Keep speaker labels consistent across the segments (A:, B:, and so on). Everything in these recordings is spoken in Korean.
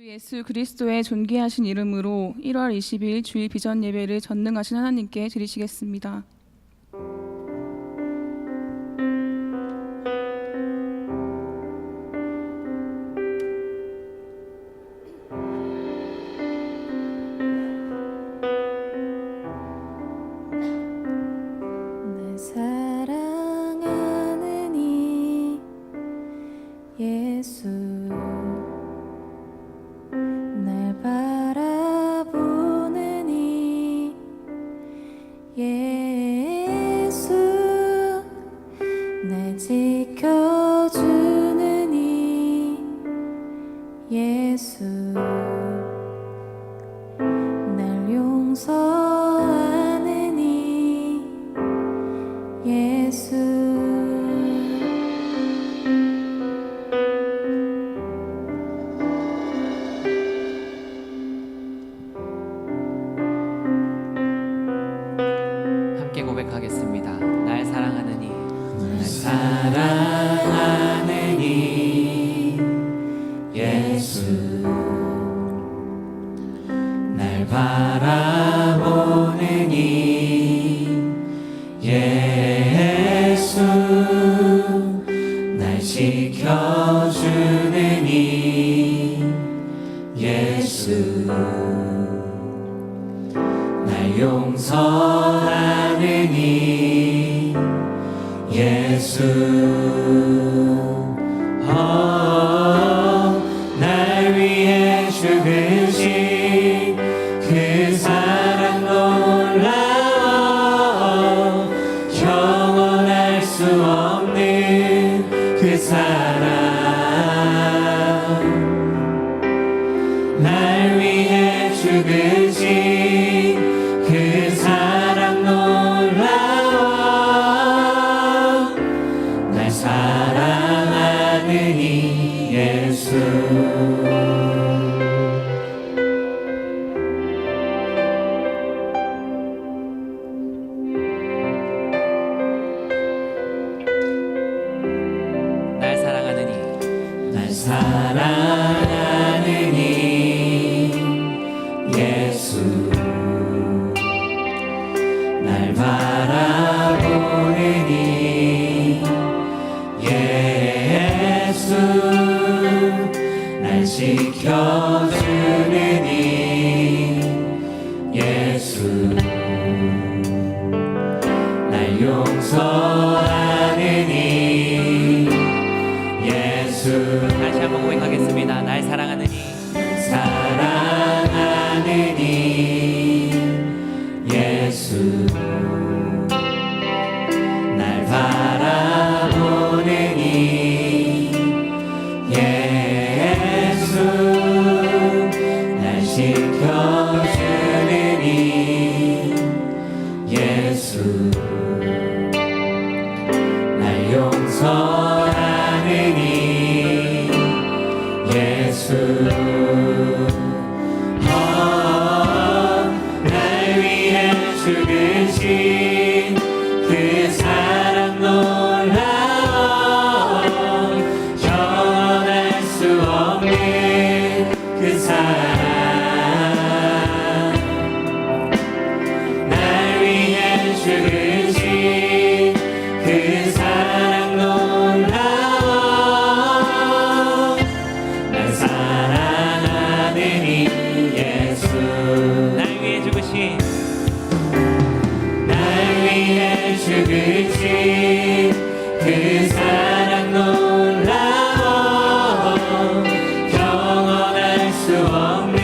A: 주 예수 그리스도의 존귀하신 이름으로 1월 20일 주일 비전 예배를 전능하신 하나님께 드리시겠습니다.
B: 날 사랑하는 이 예수, 날 바라보는 이 예수, 날 지켜주는 이 예수, 날 용서하는 이 예수.
C: 함께 고백하겠습니다. 날 사랑하는 이,
D: 날 사랑하는 이 예수, 날 바라보는 이 예수, 날 지켜주는 이 예수, 날 용서하는 이 예수, 날 위해 죽으신 그 사랑 놀라워, 영원할 수 없는 그 사랑, 날 위해 죽으신 그 사랑 놀라워, 날 사랑하는 이 예수.
C: 날 사랑하는 이,
D: 날 사랑하는 이 예수, 날 바라보는 이 예수, 날 지켜주는 이 예수, 날 용서하는 이 예수.
C: 다시 한번 고백하겠습니다. 날 사랑하는 이,
D: 사랑하는 이 예수, 날 바라보는 이 예수, 날 지켜주는 이 예수, 날 용서하는 이 예수, 날 위해 죽으신 그 사랑 놀라워, 영원할 수 없는 그 사랑, 날 위해 죽으신 그 사랑 놀라워, 날 사랑하는 이 예수,
C: 날 위해 죽으신,
D: 날 위해 죽으신 그 사랑 놀라워, 영원할 수 없는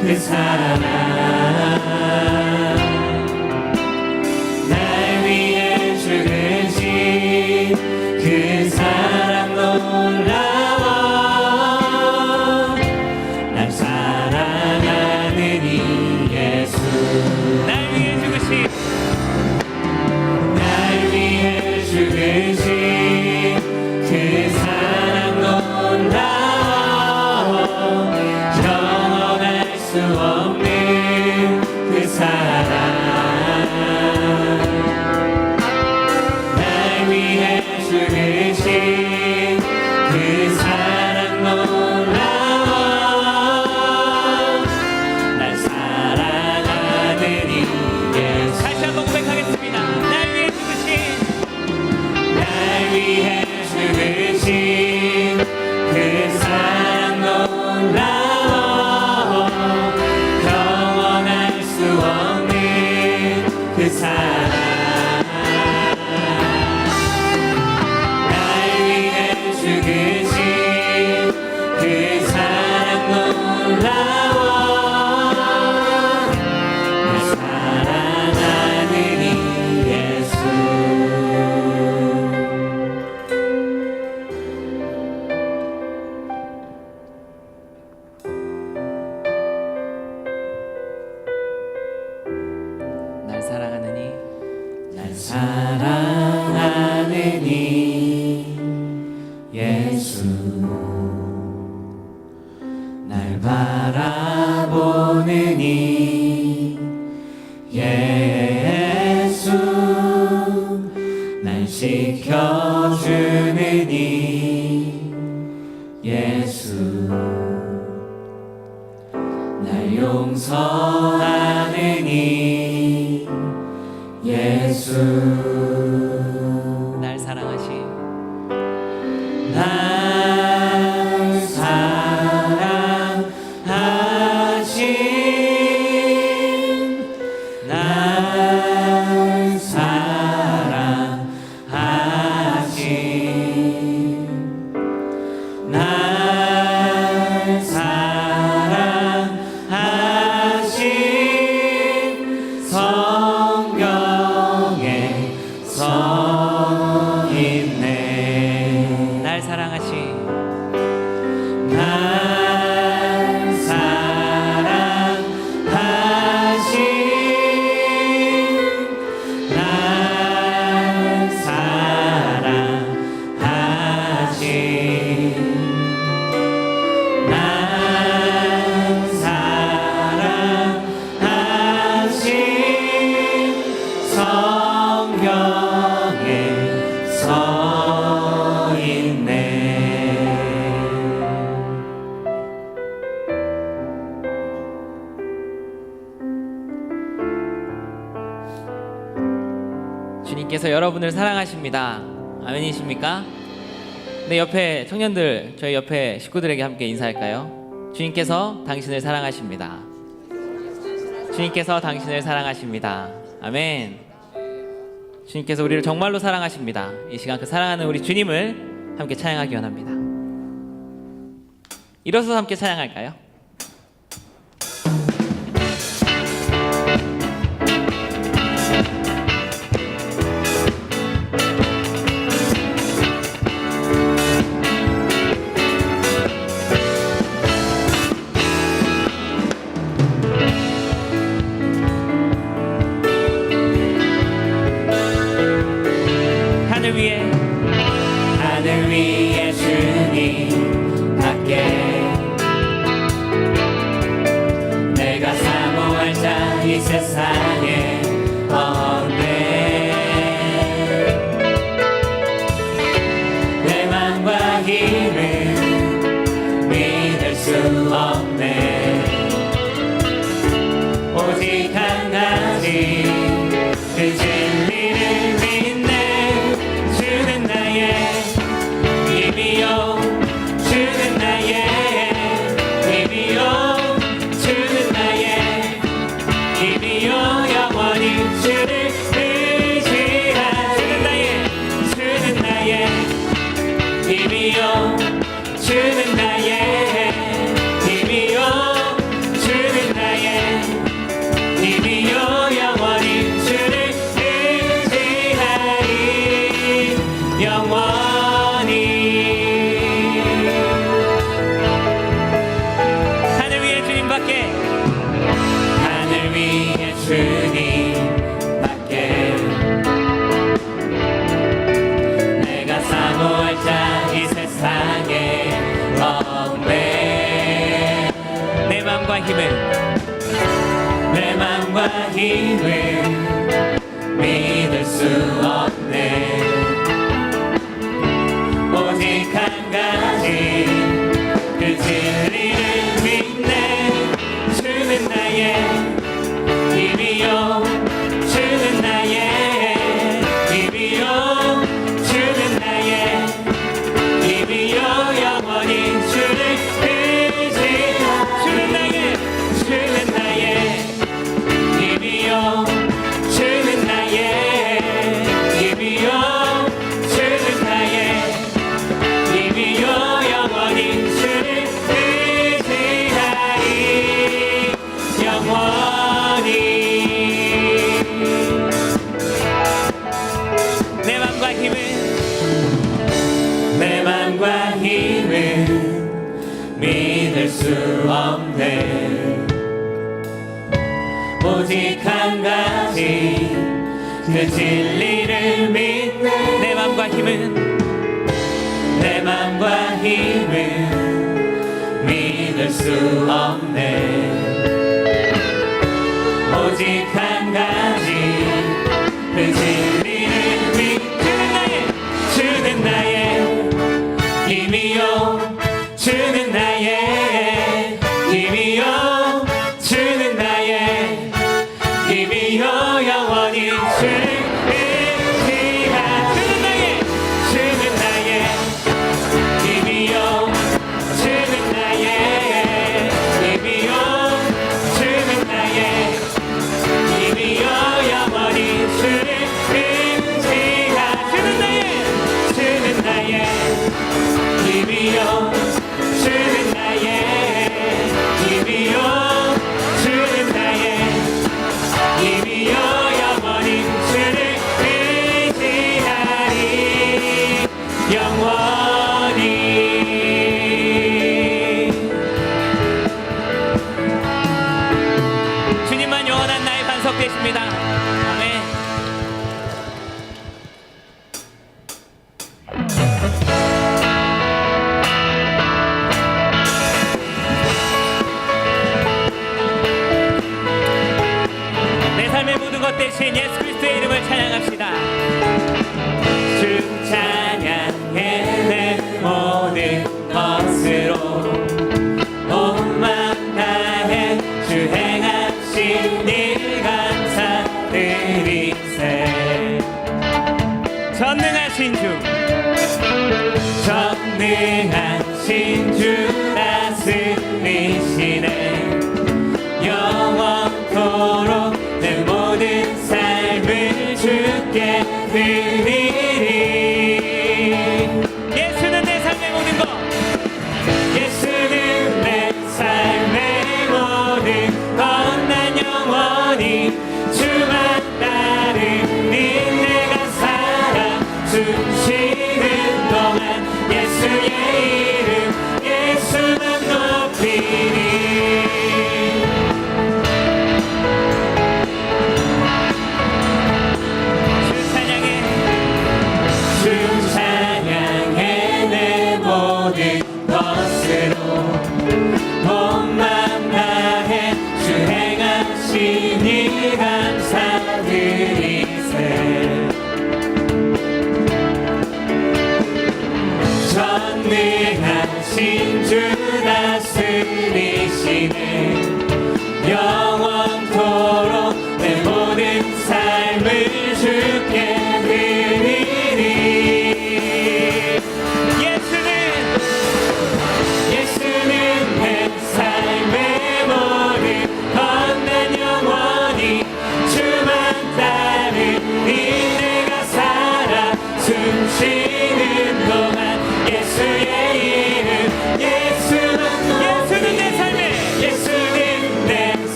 D: 그 사랑, 날 위해 죽으신 그 사랑 놀라워, 날 사랑하는 이 예수,
C: 날 위해 죽으신,
D: 날 위해 죽으신 그 사랑 놀라워, 영원할 수 없는 그 사랑, 날 위해 죽으신 그 사랑 놀라워, 날 바라보느니 예수 날 지켜주느니 예수 날 용서하느니 예수
C: 날 사랑하신
D: 날 사랑하신 날 사랑하신 날 사랑하신 성경에 서 있네
C: 날 사랑하신
D: 날 사랑하신 날 사랑하신 날 사랑하신 성경에 서 있네
C: 주님께서 여러분을 사랑하십니다. 아멘이십니까? 네, 옆에 청년들, 저희 옆에 식구들에게 함께 인사할까요? 주님께서 당신을 사랑하십니다. 주님께서 당신을 사랑하십니다. 아멘. 주님께서 우리를 정말로 사랑하십니다. 이 시간 그 사랑하는 우리 주님을 함께 찬양하기 원합니다. 일어서서 함께 찬양할까요?
D: 하늘 위에 주님 밖에 내가 사모할 자 이 세상에 없네 내 맘과 힘을 믿을 수 없네 오직 한 가지 그 진리를 믿네 주는 나의 힘이요 주는 나의 힘이요 주는 나의 힘이요 영원히 주를 의지하는 주는 나의 힘이요 주는 나의 힘이요 주는 나의 힘이요 영원히 주를 의지하리 영원히 하늘 위에 주님밖에 하늘 위에 주님밖에 내가 사모할 자 이 세상에 없네 내 맘과 힘을 믿을 수 없네 오직 한 가지 그 진리를 믿네 주는 나의 힘이요 주는 나의 힘이요 주는 나의 힘이요 영원히 주를 주는 나의 힘이요 주는 나의 힘이요 주는 나의 힘이요 영원히 주를 의지하리 영원히 내 맘과 힘을 믿을 수 없네 오직 한 가지 그 진리를 믿네 내 맘과 힘을 믿을 끊을 수 없네. 오직 한 가지 그 진리를 주는 나의 힘이요 주는 나의 힘이요 주는 나의 힘이요 영원히 주는 나의 힘이요 주는 나의 힘이요 주는 나의 힘이요 영원히 주는 나의 힘이요 주는 나의 힘이요 주는 나의 힘이요 영원히 주를 의지하리 영원히. 주님만 영원한 나의 반석 되십니다. 아멘. 내 삶의 모든 것 대신 예수 그리스도의 이름을 찬양합시다. 주 찬양해 내 모든 것으로 온 마음 다해 주 행하신 일 감사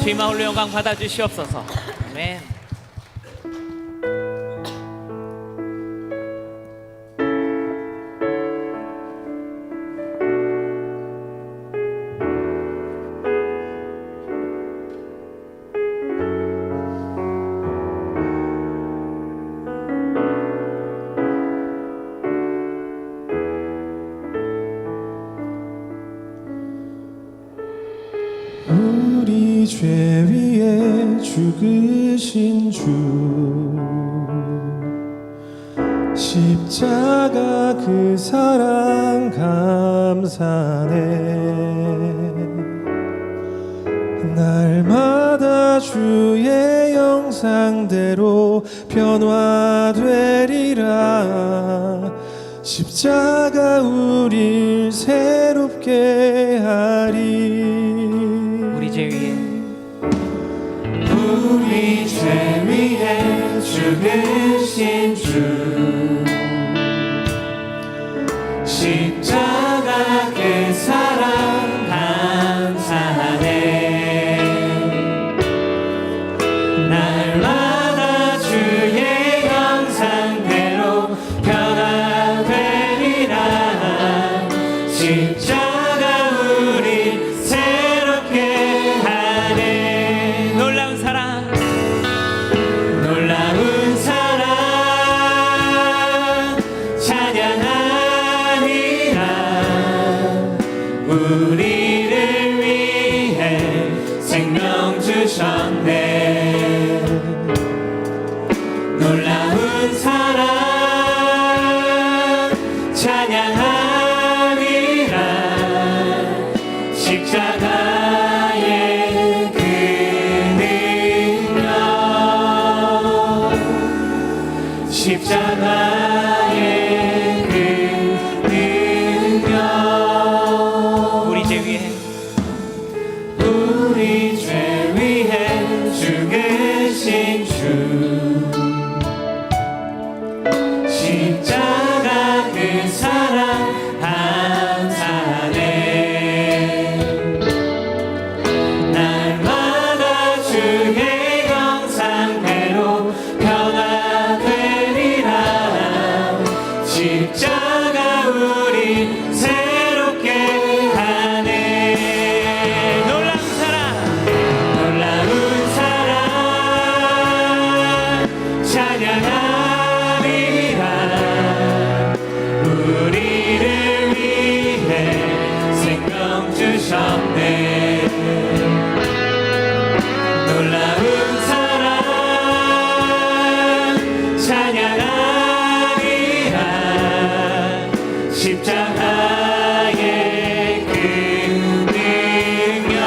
C: 주님만 홀로 영광 받아주시옵소서. 아멘.
E: 우리 죄 위에 죽으신 주 십자가 그 사랑 감사네. 날마다 주의 형상대로 변화되리라. 십자가 우릴 새롭게 하리.
C: 우리 죄 위에
E: 우리 죄 위에 죽으신 주 십자가 그 사랑 감사하네. 날마다 주의 형상대로 변화되리라. 십자가 우리 새롭게 하네.
C: 놀라운 사랑,
E: 놀라운 사랑 찬양하리라. 우리를 위해 생명 주셨네. 놀라운 사랑 찬양하리라. 십자가의 그 능력, 십자가의 그 능력.
C: 우리 죄 위에
E: 우리 죄 위해 죽으신 주 십자가 그 사랑 감사하네. 날마다 주의 형상대로 변화되리라. 십자가 우리 새롭게 하네.
C: 놀라운 사랑,
E: 놀라운 사랑 찬양하리라. 우리를 위해 생명 주셨네. 놀라운 사랑 찬양하리라. 십자가의 그 능력,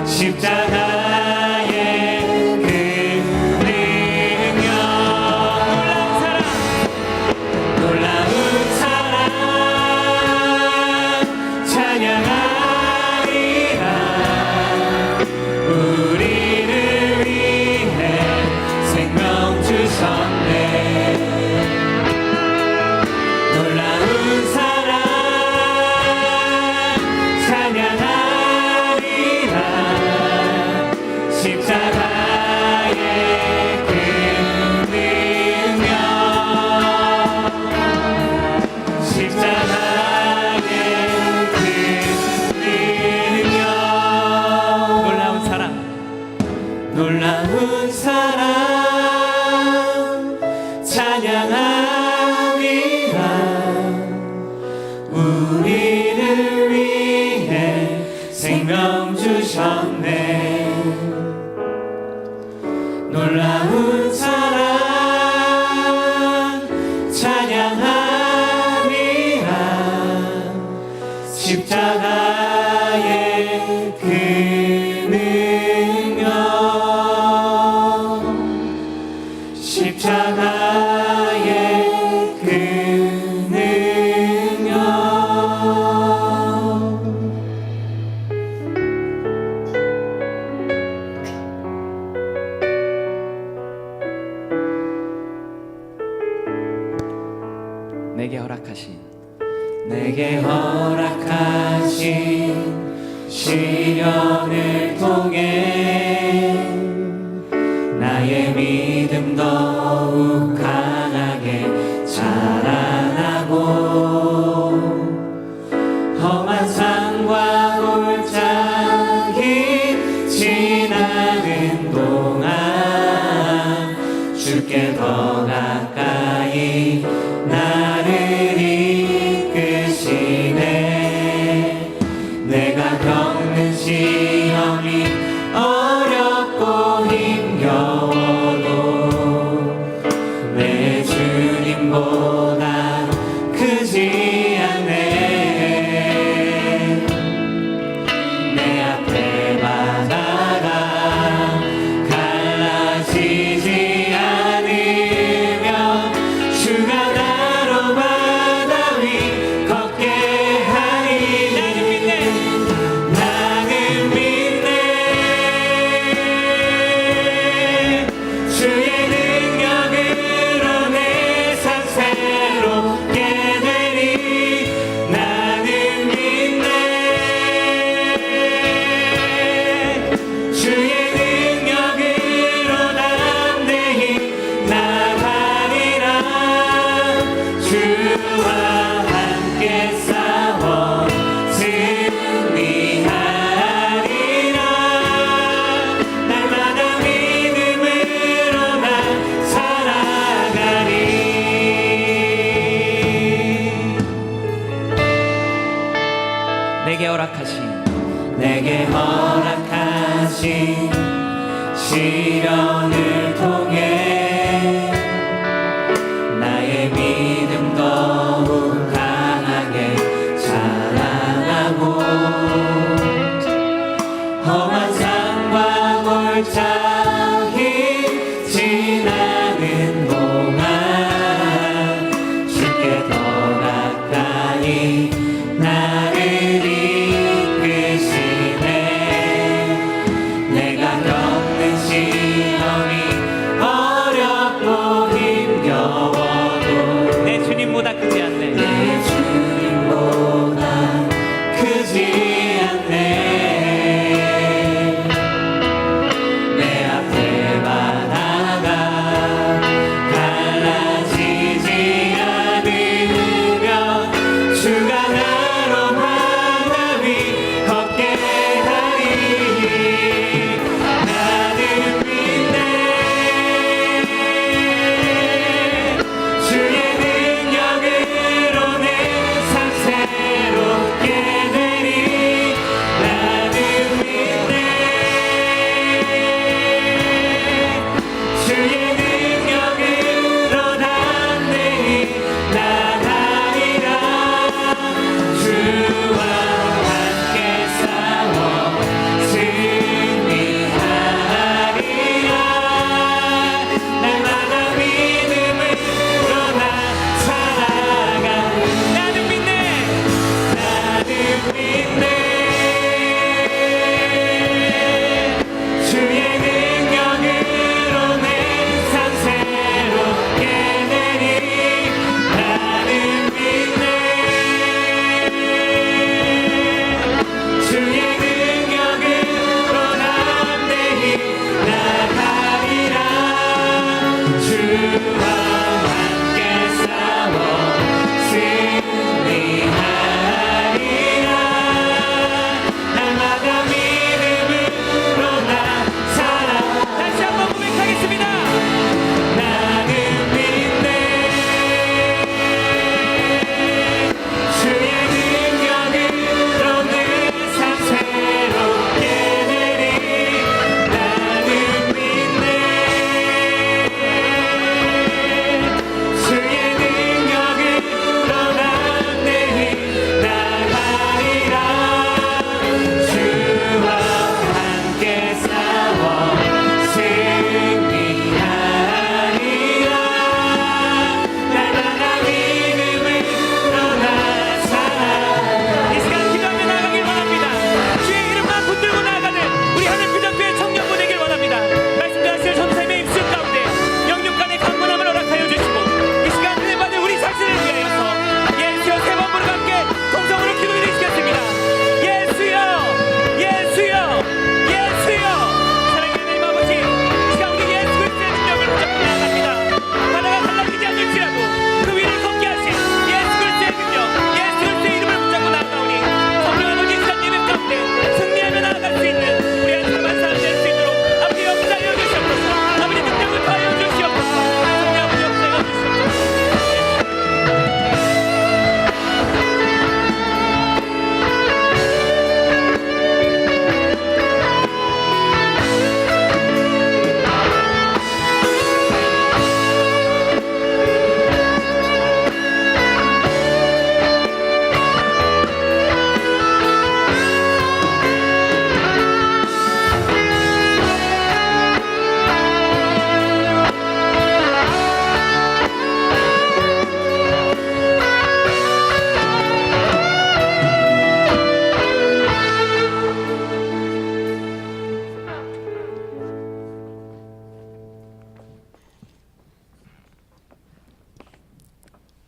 E: 십자가의 그 능력. 놀라운 사랑 찬양하리라. 우리를 위해 생명 주셨네. 놀라운 사랑 찬양하리라. 십자가의 그 능력, 십자가의 그 능력.
C: 놀라운 사랑,
E: 놀라운 사랑 찬양하리라. 우리를 위해 생명 주셨네. 놀라운 사랑 찬양하리라. 십자가의 그 능력, 십자가의 그 능력.
C: 내게 허락하신
E: 내게 허락하신 시련을 통해 나의 믿음 더욱 강하게 자라나고 험한 산과 골짜기 지나는 동안 주께 더 가까이 나를 이끄시네. 내가 겪는 시험이 어렵고 힘겨워도 내 주님보다 크지 않네. 내 앞에 바다가 갈라지지 않으면 주가 나로 바다 위 걷게 하리. 나는 믿네. 주의 능력으로 내 삶 새롭게 되리. 나는 믿네. 주의 능력으로 담대히 나가리라. 주와 함께 싸워 승리하리라. 날마다 믿음으로 나 살아가리.
C: 내게 허락하신
E: 시련을 통해 나의 믿음 더욱 강하게 자라나고 험한 산과 골짜기 지나는 동안 주께 더 가까이 나를 이끄시네. 내가 겪는 시험이 어렵고 힘겨워도
C: 내 주님보다 크지 않네.
E: 내 주님보다 크지 않네. 내 앞에 바다가 갈라지지 않으면 주가 나로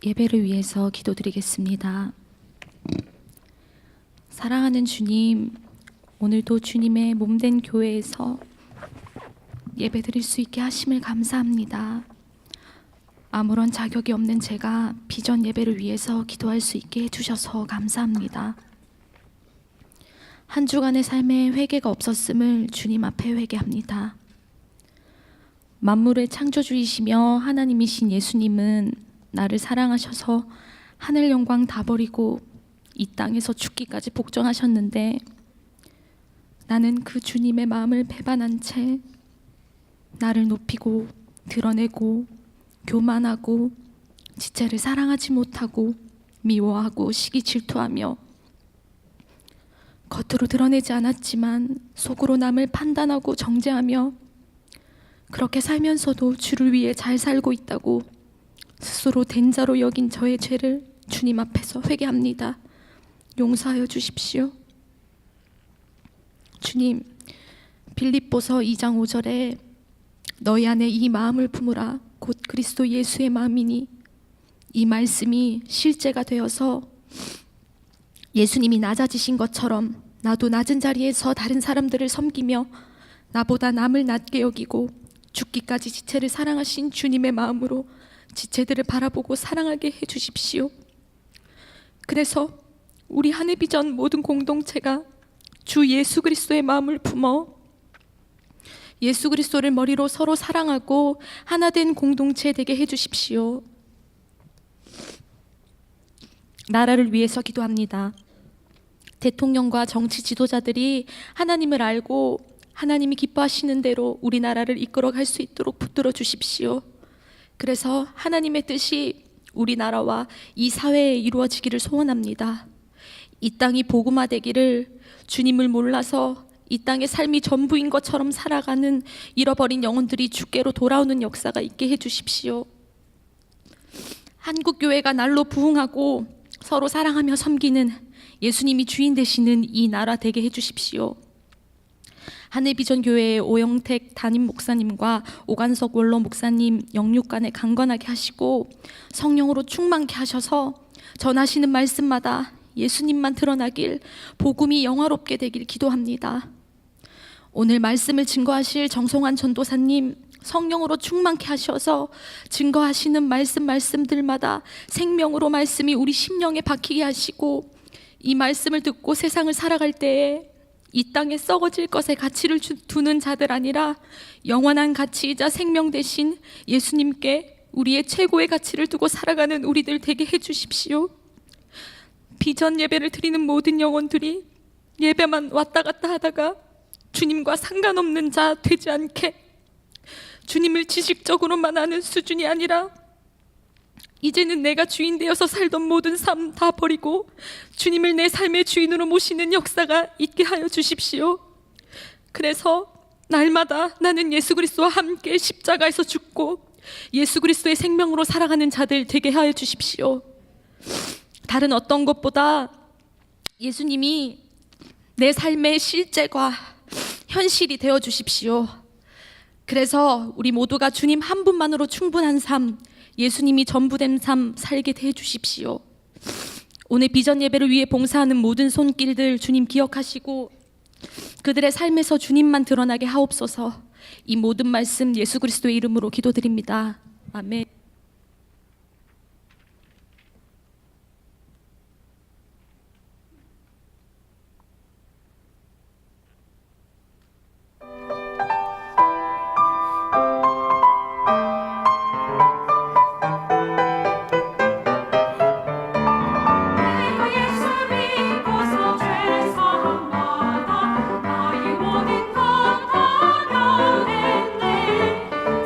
B: 예배를 위해서 기도드리겠습니다. 사랑하는 주님, 오늘도 주님의 몸된 교회에서 예배드릴 수 있게 하심을 감사합니다. 아무런 자격이 없는 제가 비전 예배를 위해서 기도할 수 있게 해주셔서 감사합니다. 한 주간의 삶에 회개가 없었음을 주님 앞에 회개합니다. 만물의 창조주이시며 하나님이신 예수님은 나를 사랑하셔서 하늘 영광 다 버리고 이 땅에서 죽기까지 복종하셨는데 나는 그 주님의 마음을 배반한 채 나를 높이고 드러내고 교만하고 지체를 사랑하지 못하고 미워하고 시기 질투하며 겉으로 드러내지 않았지만 속으로 남을 판단하고 정죄하며 그렇게 살면서도 주를 위해 잘 살고 있다고 스스로 된 자로 여긴 저의 죄를 주님 앞에서 회개합니다. 용서하여 주십시오. 주님, 빌립보서 2장 5절에 너희 안에 이 마음을 품으라 곧 그리스도 예수의 마음이니, 이 말씀이 실제가 되어서 예수님이 낮아지신 것처럼 나도 낮은 자리에서 다른 사람들을 섬기며 나보다 남을 낮게 여기고 죽기까지 지체를 사랑하신 주님의 마음으로 지체들을 바라보고 사랑하게 해주십시오. 그래서 우리 한해비전 모든 공동체가 주 예수 그리스도의 마음을 품어 예수 그리스도를 머리로 서로 사랑하고 하나 된 공동체 되게 해주십시오. 나라를 위해서 기도합니다. 대통령과 정치 지도자들이 하나님을 알고 하나님이 기뻐하시는 대로 우리나라를 이끌어갈 수 있도록 붙들어 주십시오. 그래서 하나님의 뜻이 우리나라와 이 사회에 이루어지기를 소원합니다. 이 땅이 복음화되기를, 주님을 몰라서 이 땅의 삶이 전부인 것처럼 살아가는 잃어버린 영혼들이 주께로 돌아오는 역사가 있게 해주십시오. 한국교회가 날로 부흥하고 서로 사랑하며 섬기는 예수님이 주인 되시는 이 나라 되게 해주십시오. 한해비전 교회의 오영택 담임 목사님과 오관석 원로 목사님 영육간에 강건하게 하시고 성령으로 충만케 하셔서 전하시는 말씀마다 예수님만 드러나길, 복음이 영화롭게 되길 기도합니다. 오늘 말씀을 증거하실 정성환 전도사님 성령으로 충만케 하셔서 증거하시는 말씀들마다 생명으로 말씀이 우리 심령에 박히게 하시고, 이 말씀을 듣고 세상을 살아갈 때에 이 땅에 썩어질 것에 가치를 두는 자들 아니라 영원한 가치이자 생명 대신 예수님께 우리의 최고의 가치를 두고 살아가는 우리들 되게 해주십시오. 비전 예배를 드리는 모든 영혼들이 예배만 왔다 갔다 하다가 주님과 상관없는 자 되지 않게, 주님을 지식적으로만 아는 수준이 아니라 이제는 내가 주인 되어서 살던 모든 삶 다 버리고 주님을 내 삶의 주인으로 모시는 역사가 있게 하여 주십시오. 그래서 날마다 나는 예수 그리스도와 함께 십자가에서 죽고 예수 그리스도의 생명으로 살아가는 자들 되게 하여 주십시오. 다른 어떤 것보다 예수님이 내 삶의 실제과 현실이 되어 주십시오. 그래서 우리 모두가 주님 한 분만으로 충분한 삶, 예수님이 전부된 삶 살게 해 주십시오. 오늘 비전 예배를 위해 봉사하는 모든 손길들 주님 기억하시고 그들의 삶에서 주님만 드러나게 하옵소서. 이 모든 말씀 예수 그리스도의 이름으로 기도드립니다. 아멘.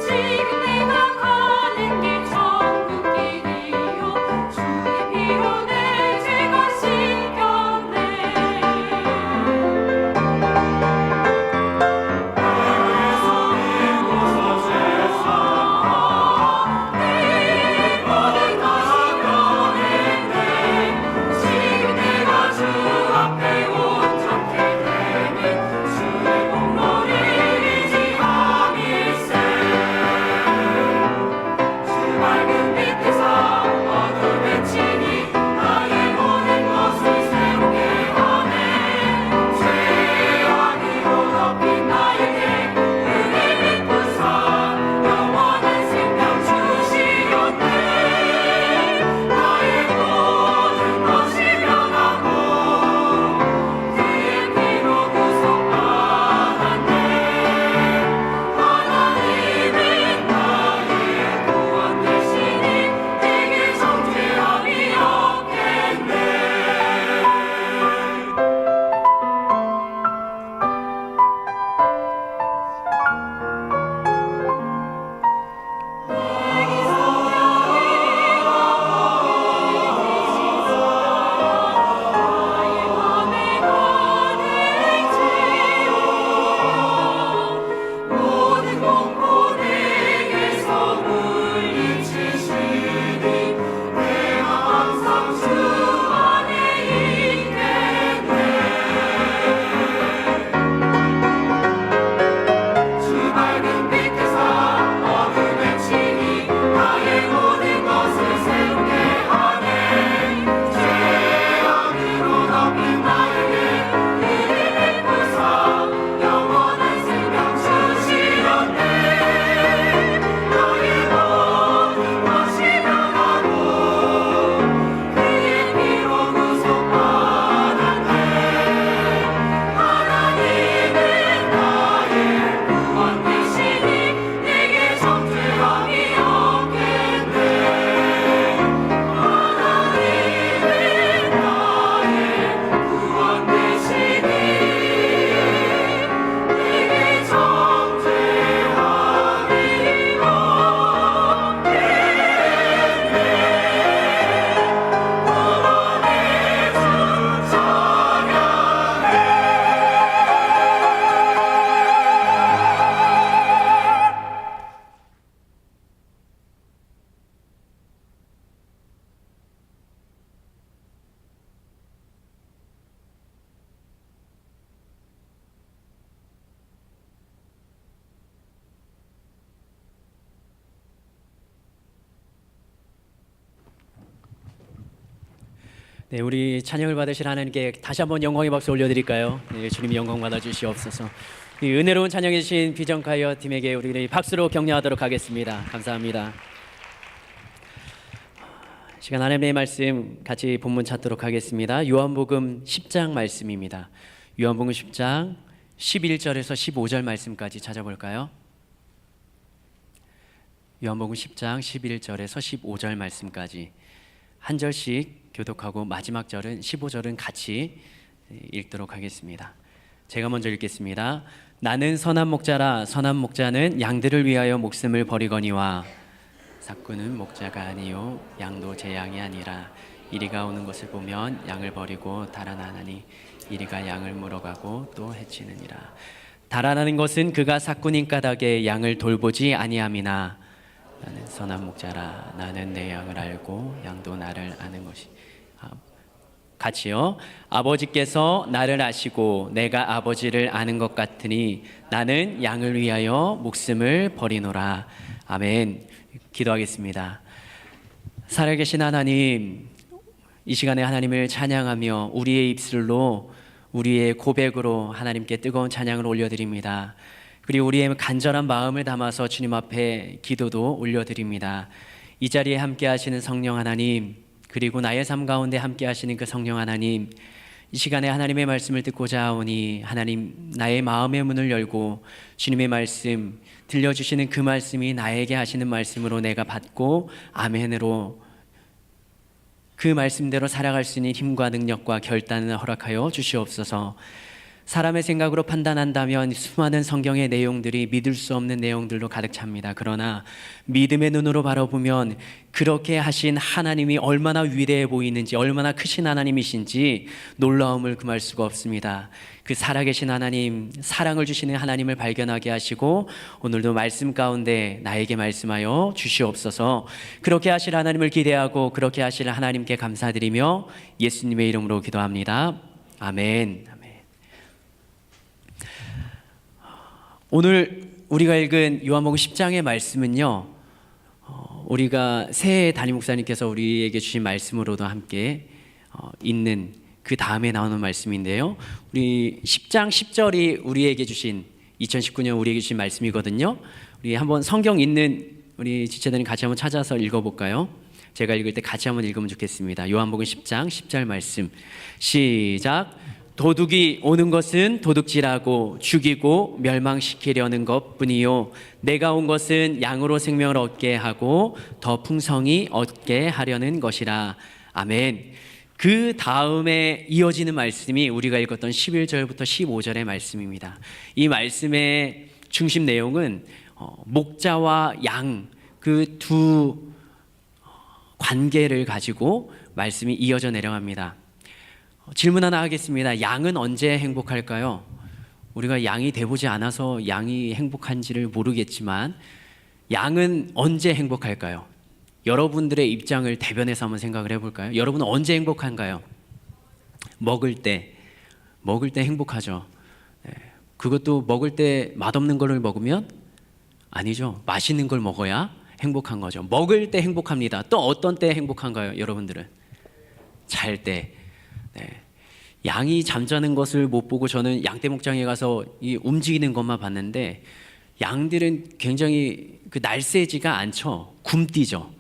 F: 지금 내가 가는 길 네, 우리 찬양을 받으실 하나님께 다시 한번 영광의 박수 올려드릴까요? 네, 주님 영광 받아 주시옵소서. 이 은혜로운 찬양해 주신 비전카이어 팀에게 우리 박수로 격려하도록 하겠습니다. 감사합니다. 시간 하나님의 말씀 같이 본문 찾도록 하겠습니다. 요한복음 10장 말씀입니다. 요한복음 10장 11절에서 15절 말씀까지 찾아볼까요? 요한복음 10장 11절에서 15절 말씀까지 한 절씩 교독하고 마지막 절은 15절은 같이 읽도록 하겠습니다. 제가 먼저 읽겠습니다. 나는 선한 목자라 선한 목자는 양들을 위하여 목숨을 버리거니와 삭구는 목자가 아니요 양도 제 양이 아니라 이리가 오는 것을 보면 양을 버리고 달아나니 이리가 양을 물어가고 또 해치느니라. 달아나는 것은 그가 삭구님 까닭에 양을 돌보지 아니함이나 나는 선한 목자라 나는 내 양을 알고 양도 나를 아는 것이 같이요. 아버지께서 나를 아시고 내가 아버지를 아는 것 같으니 나는 양을 위하여 목숨을 버리노라. 아멘. 기도하겠습니다. 살아계신 하나님, 이 시간에 하나님을 찬양하며 우리의 입술로 우리의 고백으로 하나님께 뜨거운 찬양을 올려드립니다. 그리고 우리의 간절한 마음을 담아서 주님 앞에 기도도 올려드립니다. 이 자리에 함께 하시는 성령 하나님, 그리고 나의 삶 가운데 함께 하시는 그 성령 하나님, 이 시간에 하나님의 말씀을 듣고자 하오니 하나님 나의 마음의 문을 열고 주님의 말씀 들려주시는 그 말씀이 나에게 하시는 말씀으로 내가 받고 아멘으로 그 말씀대로 살아갈 수 있는 힘과 능력과 결단을 허락하여 주시옵소서. 사람의 생각으로 판단한다면 수많은 성경의 내용들이 믿을 수 없는 내용들로 가득 찹니다. 그러나 믿음의 눈으로 바라보면 그렇게 하신 하나님이 얼마나 위대해 보이는지, 얼마나 크신 하나님이신지 놀라움을 금할 수가 없습니다. 그 살아계신 하나님, 사랑을 주시는 하나님을 발견하게 하시고 오늘도 말씀 가운데 나에게 말씀하여 주시옵소서. 그렇게 하실 하나님을 기대하고 그렇게 하실 하나님께 감사드리며 예수님의 이름으로 기도합니다. 아멘. 오늘 우리가 읽은 요한복음 10장의 말씀은요, 우리가 새해 담임 목사님께서 우리에게 주신 말씀으로도 함께 있는 그 다음에 나오는 말씀인데요, 우리 10장 10절이 우리에게 주신 2019년 우리에게 주신 말씀이거든요. 우리 한번 성경 있는 우리 지체들이 같이 한번 찾아서 읽어볼까요? 제가 읽을 때 같이 한번 읽으면 좋겠습니다. 요한복음 10장 10절 말씀 시작. 도둑이 오는 것은 도둑질하고 죽이고 멸망시키려는 것뿐이요 내가 온 것은 양으로 생명을 얻게 하고 더 풍성히 얻게 하려는 것이라. 아멘. 그 다음에 이어지는 말씀이 우리가 읽었던 11절부터 15절의 말씀입니다. 이 말씀의 중심 내용은 목자와 양 그 두 관계를 가지고 말씀이 이어져 내려갑니다. 질문 하나 하겠습니다. 양은 언제 행복할까요? 우리가 양이 돼보지 않아서 양이 행복한지를 모르겠지만 양은 언제 행복할까요? 여러분들의 입장을 대변해서 한번 생각을 해볼까요? 여러분은 언제 행복한가요? 먹을 때 행복하죠. 그것도 먹을 때 맛없는 걸 먹으면 아니죠. 맛있는 걸 먹어야 행복한 거죠. 먹을 때 행복합니다. 또 어떤 때 행복한가요? 여러분들은 잘 때. 양이 잠자는 것을 못 보고 저는 양떼 목장에 가서 이 움직이는 것만 봤는데 양들은 굉장히 그 날쌔지가 않죠. 굼뛰죠.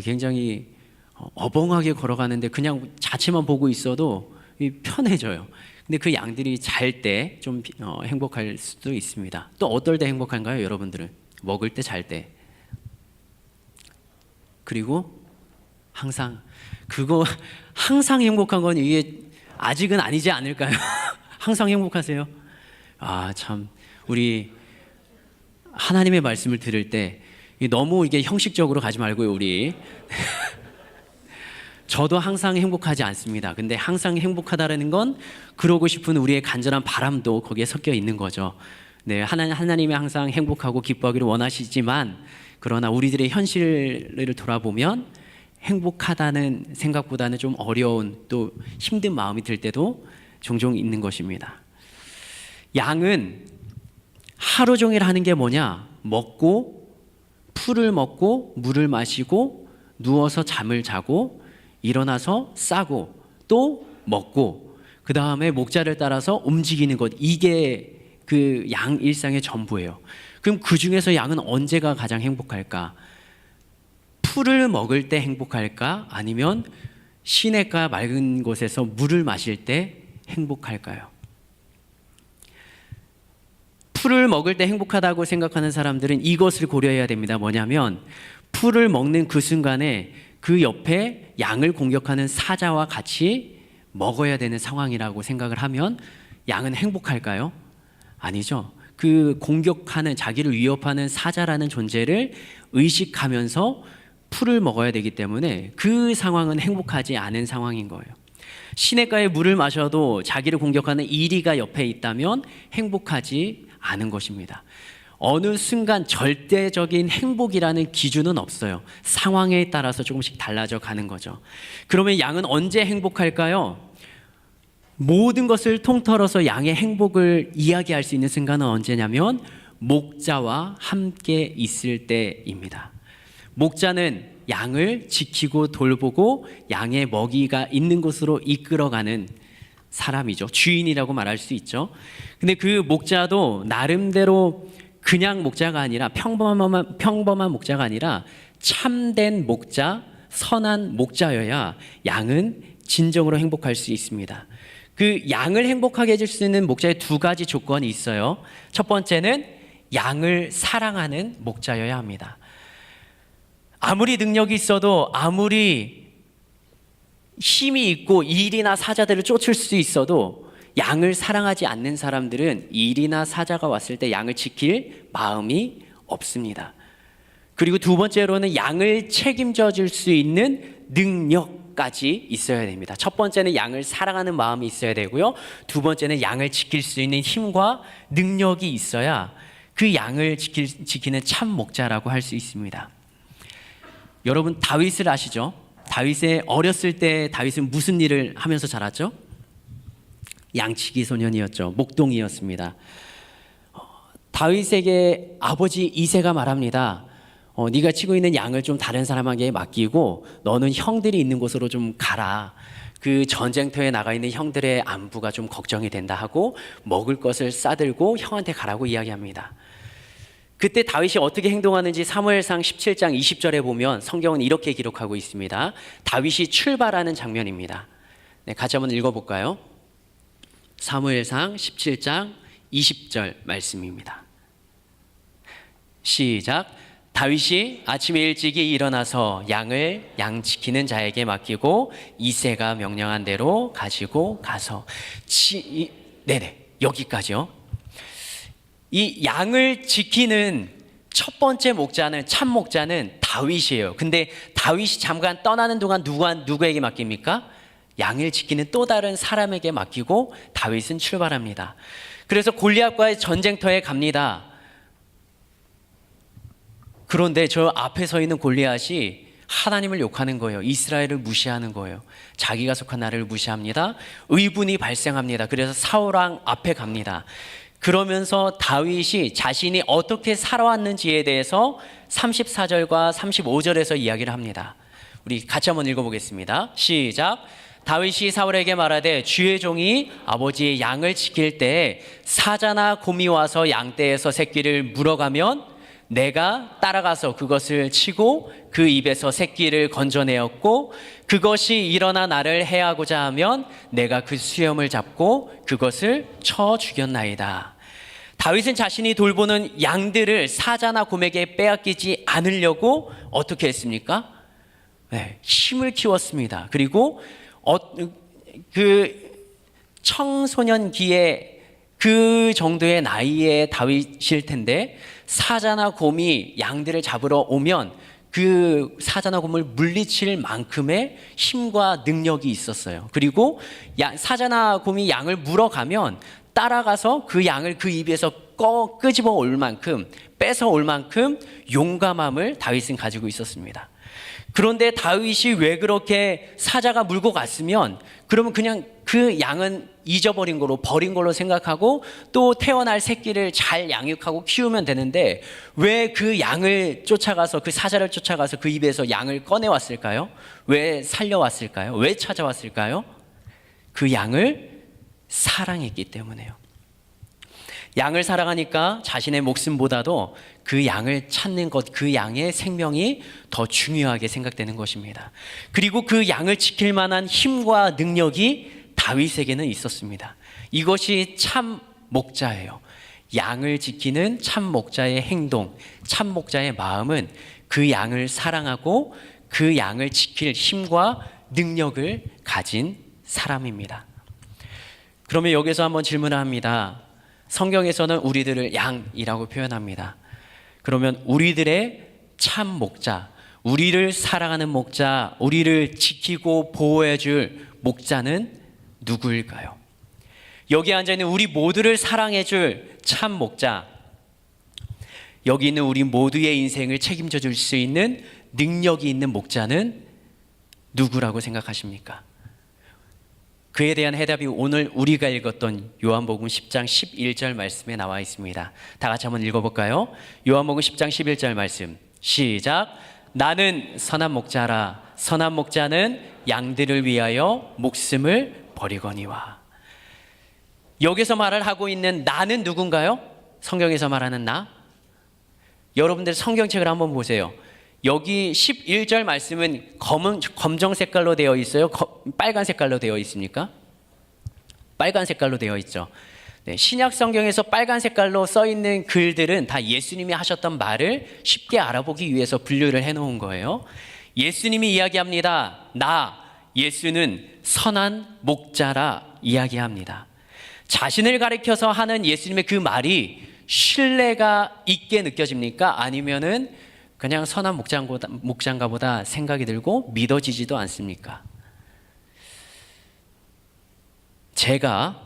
F: 굉장히 어벙하게 걸어가는데 그냥 자체만 보고 있어도 편해져요. 근데 그 양들이 잘 때 좀 행복할 수도 있습니다. 또 어떨 때 행복한가요, 여러분들은? 먹을 때, 잘 때. 그리고 항상 행복한 건 이게 아직은 아니지 않을까요? 항상 행복하세요? 참 우리 하나님의 말씀을 들을 때 너무 이게 형식적으로 가지 말고요, 우리. 저도 항상 행복하지 않습니다. 근데 항상 행복하다라는 건 그러고 싶은 우리의 간절한 바람도 거기에 섞여 있는 거죠. 네, 하나님이 항상 행복하고 기뻐하기를 원하시지만 그러나 우리들의 현실을 돌아보면 행복하다는 생각보다는 좀 어려운 또 힘든 마음이 들 때도 종종 있는 것입니다. 양은 하루 종일 하는 게 뭐냐? 먹고 풀을 먹고 물을 마시고 누워서 잠을 자고 일어나서 싸고 또 먹고 그 다음에 목자를 따라서 움직이는 것, 이게 그 양 일상의 전부예요. 그럼 그 중에서 양은 언제가 가장 행복할까? 풀을 먹을 때 행복할까? 아니면 시냇가 맑은 곳에서 물을 마실 때 행복할까요? 풀을 먹을 때 행복하다고 생각하는 사람들은 이것을 고려해야 됩니다. 뭐냐면 풀을 먹는 그 순간에 그 옆에 양을 공격하는 사자와 같이 먹어야 되는 상황이라고 생각을 하면 양은 행복할까요? 아니죠. 그 공격하는, 자기를 위협하는 사자라는 존재를 의식하면서 풀을 먹어야 되기 때문에 그 상황은 행복하지 않은 상황인 거예요. 시냇가에 물을 마셔도 자기를 공격하는 이리가 옆에 있다면 행복하지 않은 것입니다. 어느 순간 절대적인 행복이라는 기준은 없어요. 상황에 따라서 조금씩 달라져 가는 거죠. 그러면 양은 언제 행복할까요? 모든 것을 통틀어서 양의 행복을 이야기할 수 있는 순간은 언제냐면 목자와 함께 있을 때입니다. 목자는 양을 지키고 돌보고 양의 먹이가 있는 곳으로 이끌어가는 사람이죠. 주인이라고 말할 수 있죠. 근데 그 목자도 나름대로 그냥 목자가 아니라 평범한 목자가 아니라 참된 목자, 선한 목자여야 양은 진정으로 행복할 수 있습니다. 그 양을 행복하게 해줄 수 있는 목자의 두 가지 조건이 있어요. 첫 번째는 양을 사랑하는 목자여야 합니다. 아무리 능력이 있어도, 아무리 힘이 있고 일이나 사자들을 쫓을 수 있어도 양을 사랑하지 않는 사람들은 일이나 사자가 왔을 때 양을 지킬 마음이 없습니다. 그리고 두 번째로는 양을 책임져 줄 수 있는 능력까지 있어야 됩니다. 첫 번째는 양을 사랑하는 마음이 있어야 되고요. 두 번째는 양을 지킬 수 있는 힘과 능력이 있어야 그 양을 지키는 참 목자라고 할 수 있습니다. 여러분 다윗을 아시죠? 다윗의 어렸을 때 다윗은 무슨 일을 하면서 자랐죠? 양치기 소년이었죠. 목동이었습니다. 다윗에게 아버지 이새가 말합니다. 네가 치고 있는 양을 좀 다른 사람에게 맡기고 너는 형들이 있는 곳으로 좀 가라. 그 전쟁터에 나가 있는 형들의 안부가 좀 걱정이 된다 하고 먹을 것을 싸들고 형한테 가라고 이야기합니다. 그때 다윗이 어떻게 행동하는지 사무엘상 17장 20절에 보면 성경은 이렇게 기록하고 있습니다. 다윗이 출발하는 장면입니다. 네, 같이 한번 읽어볼까요? 사무엘상 17장 20절 말씀입니다. 시작. 다윗이 아침에 일찍이 일어나서 양을 양 지키는 자에게 맡기고 이새가 명령한 대로 가지고 가서 여기까지요. 이 양을 지키는 첫 번째 목자는 참 목자는 다윗이에요. 근데 다윗이 잠깐 떠나는 동안 누구에게 맡깁니까? 양을 지키는 또 다른 사람에게 맡기고 다윗은 출발합니다. 그래서 골리앗과의 전쟁터에 갑니다. 그런데 저 앞에 서 있는 골리앗이 하나님을 욕하는 거예요. 이스라엘을 무시하는 거예요. 자기가 속한 나라를 무시합니다. 의분이 발생합니다. 그래서 사울 왕 앞에 갑니다. 그러면서 다윗이 자신이 어떻게 살아왔는지에 대해서 34절과 35절에서 이야기를 합니다. 우리 같이 한번 읽어보겠습니다. 시작. 다윗이 사울에게 말하되 주의 종이 아버지의 양을 지킬 때 사자나 곰이 와서 양떼에서 새끼를 물어가면 내가 따라가서 그것을 치고 그 입에서 새끼를 건져내었고 그것이 일어나 나를 해하고자 하면 내가 그 수염을 잡고 그것을 쳐 죽였나이다. 다윗은 자신이 돌보는 양들을 사자나 곰에게 빼앗기지 않으려고 어떻게 했습니까? 네, 힘을 키웠습니다. 그리고 그 청소년기에 그 정도의 나이의 다윗일 텐데 사자나 곰이 양들을 잡으러 오면 그 사자나 곰을 물리칠 만큼의 힘과 능력이 있었어요. 그리고 사자나 곰이 양을 물어가면 따라가서 그 양을 그 입에서 끄집어 올 만큼, 뺏어 올 만큼 용감함을 다윗은 가지고 있었습니다. 그런데 다윗이 왜 그렇게 사자가 물고 갔으면 그러면 그냥 그 양은 잊어버린 걸로, 버린 걸로 생각하고 또 태어날 새끼를 잘 양육하고 키우면 되는데 왜 그 양을 쫓아가서, 그 사자를 쫓아가서 그 입에서 양을 꺼내왔을까요? 왜 살려왔을까요? 왜 찾아왔을까요? 그 양을 사랑했기 때문에요. 양을 사랑하니까 자신의 목숨보다도 그 양을 찾는 것, 그 양의 생명이 더 중요하게 생각되는 것입니다. 그리고 그 양을 지킬 만한 힘과 능력이 다윗에게는 있었습니다. 이것이 참 목자예요. 양을 지키는 참 목자의 행동, 참 목자의 마음은 그 양을 사랑하고 그 양을 지킬 힘과 능력을 가진 사람입니다. 그러면 여기서 한번 질문을 합니다. 성경에서는 우리들을 양이라고 표현합니다. 그러면 우리들의 참 목자, 우리를 사랑하는 목자, 우리를 지키고 보호해 줄 목자는 누구일까요? 여기 앉아있는 우리 모두를 사랑해 줄 참 목자, 여기 있는 우리 모두의 인생을 책임져 줄 수 있는 능력이 있는 목자는 누구라고 생각하십니까? 그에 대한 해답이 오늘 우리가 읽었던 요한복음 10장 11절 말씀에 나와 있습니다. 다 같이 한번 읽어볼까요? 요한복음 10장 11절 말씀 시작. 나는 선한 목자라. 선한 목자는 양들을 위하여 목숨을 버리거니와. 여기서 말을 하고 있는 나는 누군가요? 성경에서 말하는 나. 여러분들 성경책을 한번 보세요. 여기 11절 말씀은 검정 색깔로 되어 있어요? 빨간 색깔로 되어 있습니까? 빨간 색깔로 되어 있죠. 네, 신약 성경에서 빨간 색깔로 써 있는 글들은 다 예수님이 하셨던 말을 쉽게 알아보기 위해서 분류를 해놓은 거예요. 예수님이 이야기합니다. 나 예수는 선한 목자라 이야기합니다. 자신을 가리켜서 하는 예수님의 그 말이 신뢰가 있게 느껴집니까? 아니면은 그냥 선한 목장가 보다 생각이 들고 믿어지지도 않습니까? 제가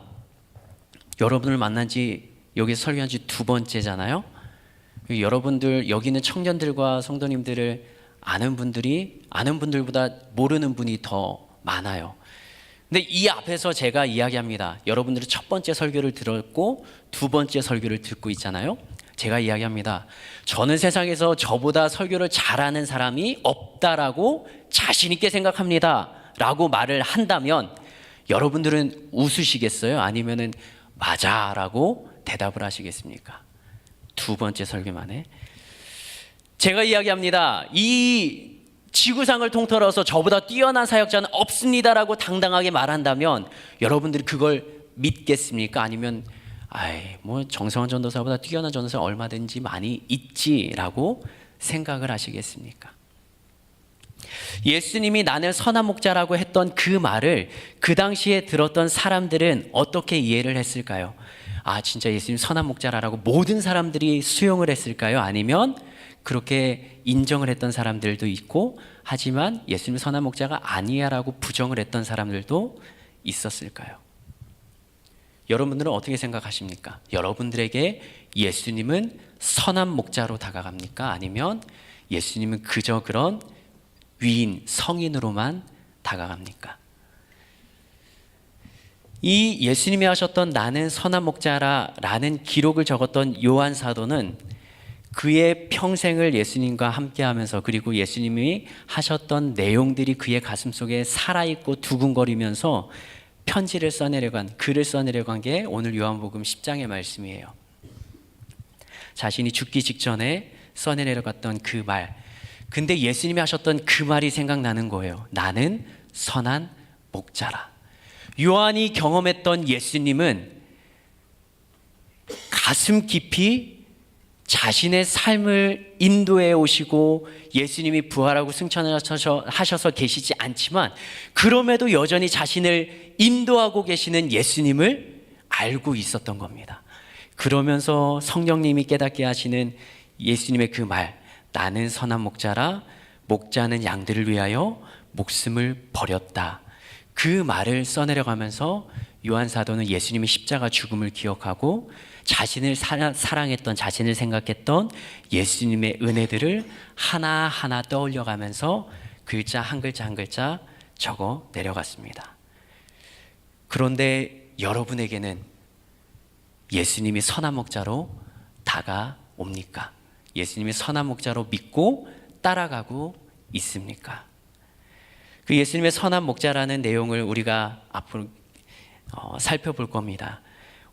F: 여러분을 만난 지 여기 설교한 지 2번째잖아요. 여러분들 여기 있는 청년들과 성도님들을 아는 분들보다 모르는 분이 더 많아요. 근데 이 앞에서 제가 이야기합니다. 여러분들은 첫 번째 설교를 들었고 2번째 설교를 듣고 있잖아요. 제가 이야기합니다. 저는 세상에서 저보다 설교를 잘하는 사람이 없다라고 자신 있게 생각합니다 라고 말을 한다면 여러분들은 웃으시겠어요? 아니면은 맞아 라고 대답을 하시겠습니까? 2번째 설교 만에 제가 이야기합니다. 이 지구상을 통틀어서 저보다 뛰어난 사역자는 없습니다라고 당당하게 말한다면 여러분들이 그걸 믿겠습니까? 아니면 뭐 정성원 전도사보다 뛰어난 전도사 얼마든지 많이 있지라고 생각을 하시겠습니까? 예수님이 나는 선한 목자라고 했던 그 말을 그 당시에 들었던 사람들은 어떻게 이해를 했을까요? 아, 진짜 예수님 선한 목자라고 모든 사람들이 수용을 했을까요? 아니면 그렇게 인정을 했던 사람들도 있고 하지만 예수님 선한 목자가 아니야라고 부정을 했던 사람들도 있었을까요? 여러분들은 어떻게 생각하십니까? 여러분들에게 예수님은 선한 목자로 다가갑니까? 아니면 예수님은 그저 그런 위인, 성인으로만 다가갑니까? 이 예수님이 하셨던 나는 선한 목자라는 기록을 적었던 요한 사도는 그의 평생을 예수님과 함께하면서 그리고 예수님이 하셨던 내용들이 그의 가슴속에 살아있고 두근거리면서 편지를 써내려간, 글을 써내려간 게 오늘 요한복음 10장의 말씀이에요. 자신이 죽기 직전에 써내려갔던 그 말. 근데 예수님이 하셨던 그 말이 생각나는 거예요. 나는 선한 목자라. 요한이 경험했던 예수님은 가슴 깊이 자신의 삶을 인도해 오시고 예수님이 부활하고 승천하셔서 계시지 않지만 그럼에도 여전히 자신을 인도하고 계시는 예수님을 알고 있었던 겁니다. 그러면서 성령님이 깨닫게 하시는 예수님의 그 말, 나는 선한 목자라, 목자는 양들을 위하여 목숨을 버렸다. 그 말을 써내려가면서 요한 사도는 예수님의 십자가 죽음을 기억하고 자신을 사랑했던, 자신을 생각했던 예수님의 은혜들을 하나하나 떠올려가면서 글자 한 글자 한 글자 적어 내려갔습니다. 그런데 여러분에게는 예수님이 선한 목자로 다가옵니까? 예수님이 선한 목자로 믿고 따라가고 있습니까? 그 예수님의 선한 목자라는 내용을 우리가 앞으로 살펴볼 겁니다.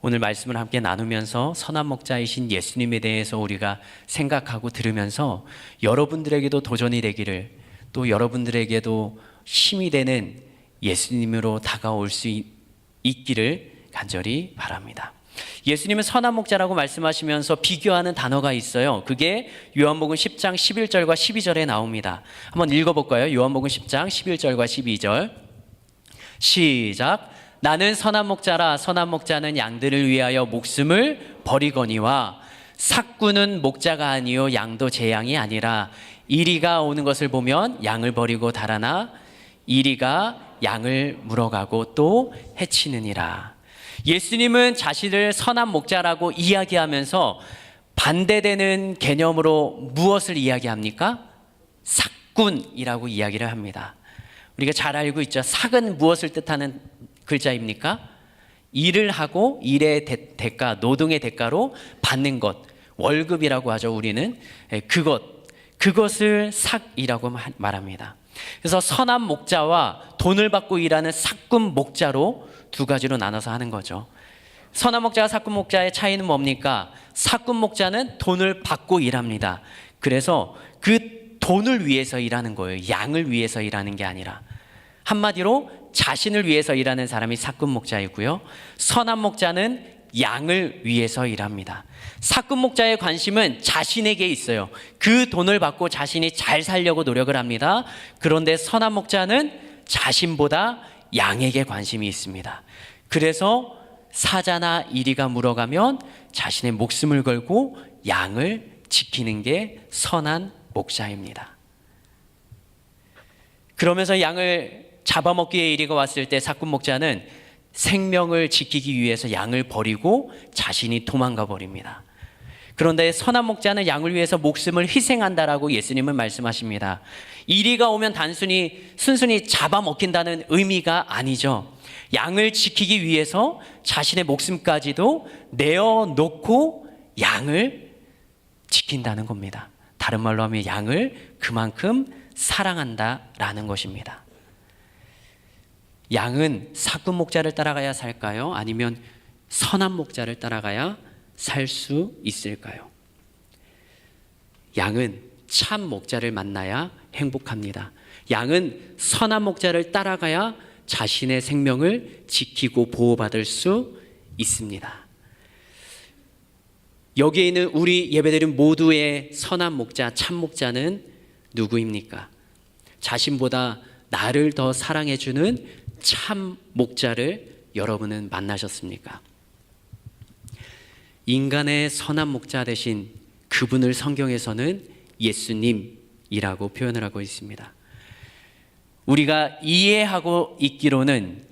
F: 오늘 말씀을 함께 나누면서 선한 목자이신 예수님에 대해서 우리가 생각하고 들으면서 여러분들에게도 도전이 되기를, 또 여러분들에게도 힘이 되는 예수님으로 다가올 수 있기를 간절히 바랍니다. 예수님은 선한 목자라고 말씀하시면서 비교하는 단어가 있어요. 그게 요한복음 10장 11절과 12절에 나옵니다. 한번 읽어볼까요? 요한복음 10장 11절과 12절 시작. 나는 선한 목자라. 선한 목자는 양들을 위하여 목숨을 버리거니와 삭구는 목자가 아니요 양도 제 양이 아니라 이리가 오는 것을 보면 양을 버리고 달아나 이리가 양을 물어가고 또 해치느니라. 예수님은 자신을 선한 목자라고 이야기하면서 반대되는 개념으로 무엇을 이야기합니까? 삭군이라고 이야기를 합니다. 우리가 잘 알고 있죠. 삭은 무엇을 뜻하는 글자입니까? 일을 하고 일의 대가, 노동의 대가로 받는 것, 월급이라고 하죠. 우리는 그것을 삭이라고 말합니다. 그래서 선한 목자와 돈을 받고 일하는 삭군 목자로 두 가지로 나눠서 하는 거죠. 선한 목자와 삭군 목자의 차이는 뭡니까? 삭군 목자는 돈을 받고 일합니다. 그래서 그 돈을 위해서 일하는 거예요. 양을 위해서 일하는 게 아니라. 한마디로 자신을 위해서 일하는 사람이 삭군 목자이고요. 선한 목자는 양을 위해서 일합니다. 삭군 목자의 관심은 자신에게 있어요. 그 돈을 받고 자신이 잘 살려고 노력을 합니다. 그런데 선한 목자는 자신보다 양에게 관심이 있습니다. 그래서 사자나 이리가 물어가면 자신의 목숨을 걸고 양을 지키는 게 선한 목자입니다. 그러면서 양을 잡아먹기에 이리가 왔을 때 삭군 목자는 생명을 지키기 위해서 양을 버리고 자신이 도망가 버립니다. 그런데 선한 목자는 양을 위해서 목숨을 희생한다라고 예수님은 말씀하십니다. 이리가 오면 순순히 잡아먹힌다는 의미가 아니죠. 양을 지키기 위해서 자신의 목숨까지도 내어놓고 양을 지킨다는 겁니다. 다른 말로 하면 양을 그만큼 사랑한다라는 것입니다. 양은 삭군 목자를 따라가야 살까요? 아니면 선한 목자를 따라가야 살 수 있을까요? 양은 참 목자를 만나야 행복합니다. 양은 선한 목자를 따라가야 자신의 생명을 지키고 보호받을 수 있습니다. 여기에 있는 우리 예배드린 모두의 선한 목자, 참 목자는 누구입니까? 자신보다 나를 더 사랑해주는 참 목자를 여러분은 만나셨습니까? 인간의 선한 목자 되신 그분을 성경에서는 예수님이라고 표현을 하고 있습니다. 우리가 이해하고 있기로는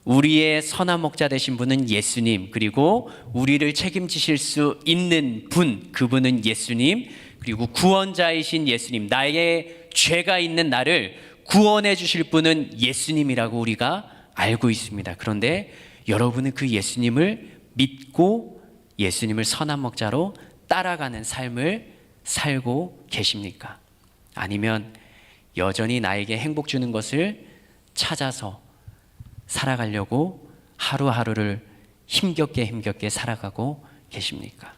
F: 우리의 선한 목자 되신 분은 예수님, 그리고 우리를 책임지실 수 있는 분, 그분은 예수님, 그리고 구원자이신 예수님, 나의 죄가 있는 나를 구원해 주실 분은 예수님이라고 우리가 알고 있습니다. 그런데 여러분은 그 예수님을 믿고 예수님을 선한 목자로 따라가는 삶을 살고 계십니까? 아니면 여전히 나에게 행복 주는 것을 찾아서 살아가려고 하루하루를 힘겹게 살아가고 계십니까?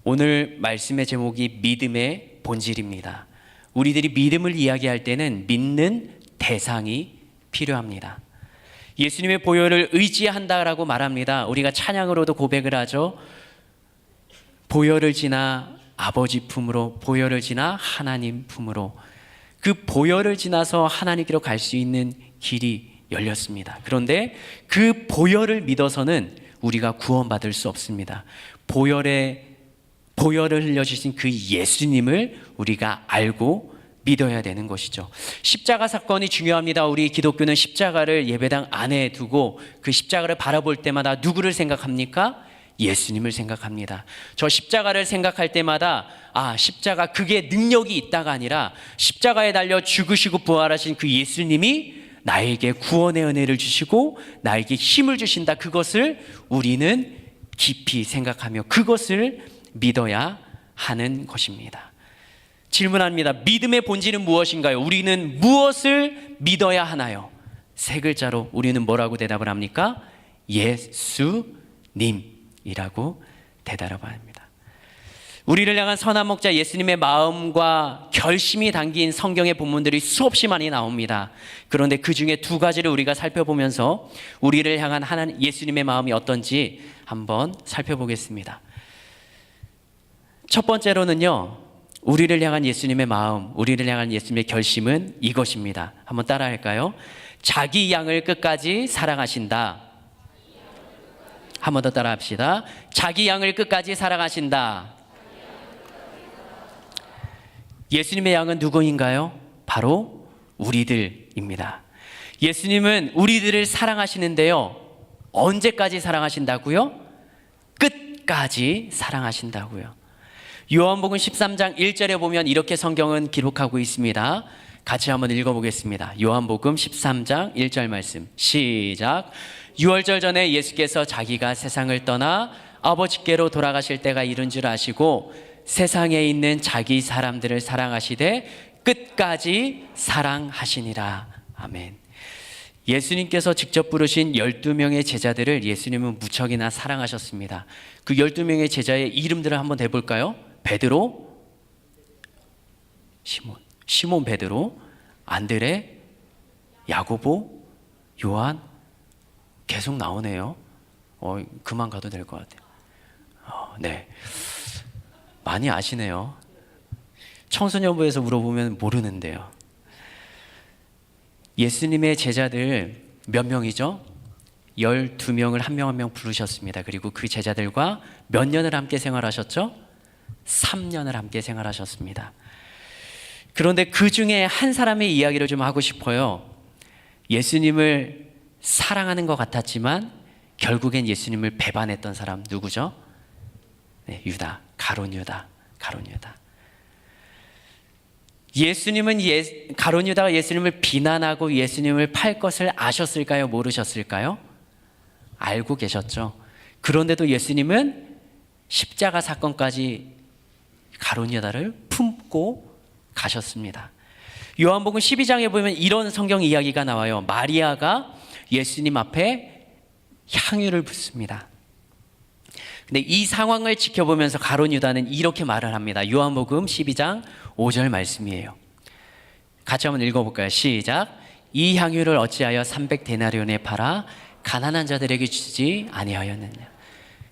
F: 오늘 말씀의 제목이 믿음의 본질입니다. 우리들이 믿음을 이야기할 때는 믿는 대상이 필요합니다. 예수님의 보혈을 의지한다라고 말합니다. 우리가 찬양으로도 고백을 하죠. 보혈을 지나 아버지 품으로, 보혈을 지나 하나님 품으로. 그 보혈을 지나서 하나님께로 갈 수 있는 길이 열렸습니다. 그런데 그 보혈을 믿어서는 우리가 구원받을 수 없습니다. 보혈을 흘려주신 그 예수님을 우리가 알고 믿어야 되는 것이죠. 십자가 사건이 중요합니다. 우리 기독교는 십자가를 예배당 안에 두고 그 십자가를 바라볼 때마다 누구를 생각합니까? 예수님을 생각합니다. 저 십자가를 생각할 때마다 십자가 그게 능력이 있다가 아니라 십자가에 달려 죽으시고 부활하신 그 예수님이 나에게 구원의 은혜를 주시고 나에게 힘을 주신다. 그것을 우리는 깊이 생각하며 그것을 믿어야 하는 것입니다. 질문합니다. 믿음의 본질은 무엇인가요? 우리는 무엇을 믿어야 하나요? 세 글자로 우리는 뭐라고 대답을 합니까? 예수님이라고 대답을 합니다. 우리를 향한 선한 목자 예수님의 마음과 결심이 담긴 성경의 본문들이 수없이 많이 나옵니다. 그런데 그 중에 두 가지를 우리가 살펴보면서 우리를 향한 하나님 예수님의 마음이 어떤지 한번 살펴보겠습니다. 첫 번째로는요, 우리를 향한 예수님의 마음, 우리를 향한 예수님의 결심은 이것입니다. 한번 따라할까요? 자기 양을 끝까지 사랑하신다. 한 번 더 따라합시다. 자기 양을 끝까지 사랑하신다. 예수님의 양은 누구인가요? 바로 우리들입니다. 예수님은 우리들을 사랑하시는데요, 언제까지 사랑하신다고요? 끝까지 사랑하신다고요. 요한복음 13장 1절에 보면 이렇게 성경은 기록하고 있습니다. 같이 한번 읽어보겠습니다. 요한복음 13장 1절 말씀 시작. 유월절 전에 예수께서 자기가 세상을 떠나 아버지께로 돌아가실 때가 이른 줄 아시고 세상에 있는 자기 사람들을 사랑하시되 끝까지 사랑하시니라. 아멘. 예수님께서 직접 부르신 12명의 제자들을 예수님은 무척이나 사랑하셨습니다. 그 12명의 제자의 이름들을 한번 대볼까요? 베드로, 시몬 베드로, 안드레, 야고보, 요한. 계속 나오네요. 그만 가도 될 것 같아요. 네, 많이 아시네요. 청소년부에서 물어보면 모르는데요. 예수님의 제자들 몇 명이죠? 12명을 한 명 한 명 부르셨습니다. 그리고 그 제자들과 몇 년을 함께 생활하셨죠? 3년을 함께 생활하셨습니다. 그런데 그 중에 한 사람의 이야기를 좀 하고 싶어요. 예수님을 사랑하는 것 같았지만 결국엔 예수님을 배반했던 사람 누구죠? 네, 유다, 가룟 유다. 예수님은 가룟 유다가 예수님을 비난하고 예수님을 팔 것을 아셨을까요? 모르셨을까요? 알고 계셨죠. 그런데도 예수님은 십자가 사건까지 가룟 유다를 품고 가셨습니다. 요한복음 12장에 보면 이런 성경 이야기가 나와요. 마리아가 예수님 앞에 향유를 붓습니다. 근데 이 상황을 지켜보면서 가룟 유다는 이렇게 말을 합니다. 요한복음 12장 5절 말씀이에요. 같이 한번 읽어볼까요? 시작. 이 향유를 어찌하여 300데나리온에 팔아 가난한 자들에게 주지 아니하였느냐.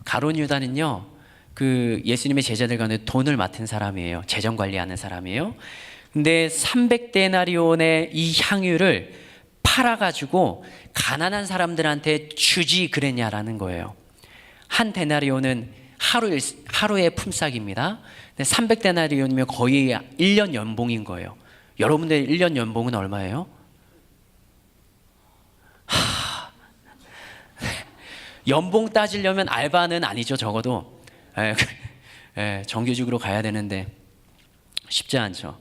F: 가룟 유다는요, 그 예수님의 제자들 가운데 돈을 맡은 사람이에요. 재정 관리하는 사람이에요. 근데 300데나리온의 이 향유를 팔아가지고 가난한 사람들한테 주지 그랬냐라는 거예요. 한 데나리온은 하루의 품삯입니다. 300데나리온이면 거의 1년 연봉인 거예요. 여러분들 1년 연봉은 얼마예요? 연봉 따지려면 알바는 아니죠. 적어도 정규직으로 가야 되는데 쉽지 않죠.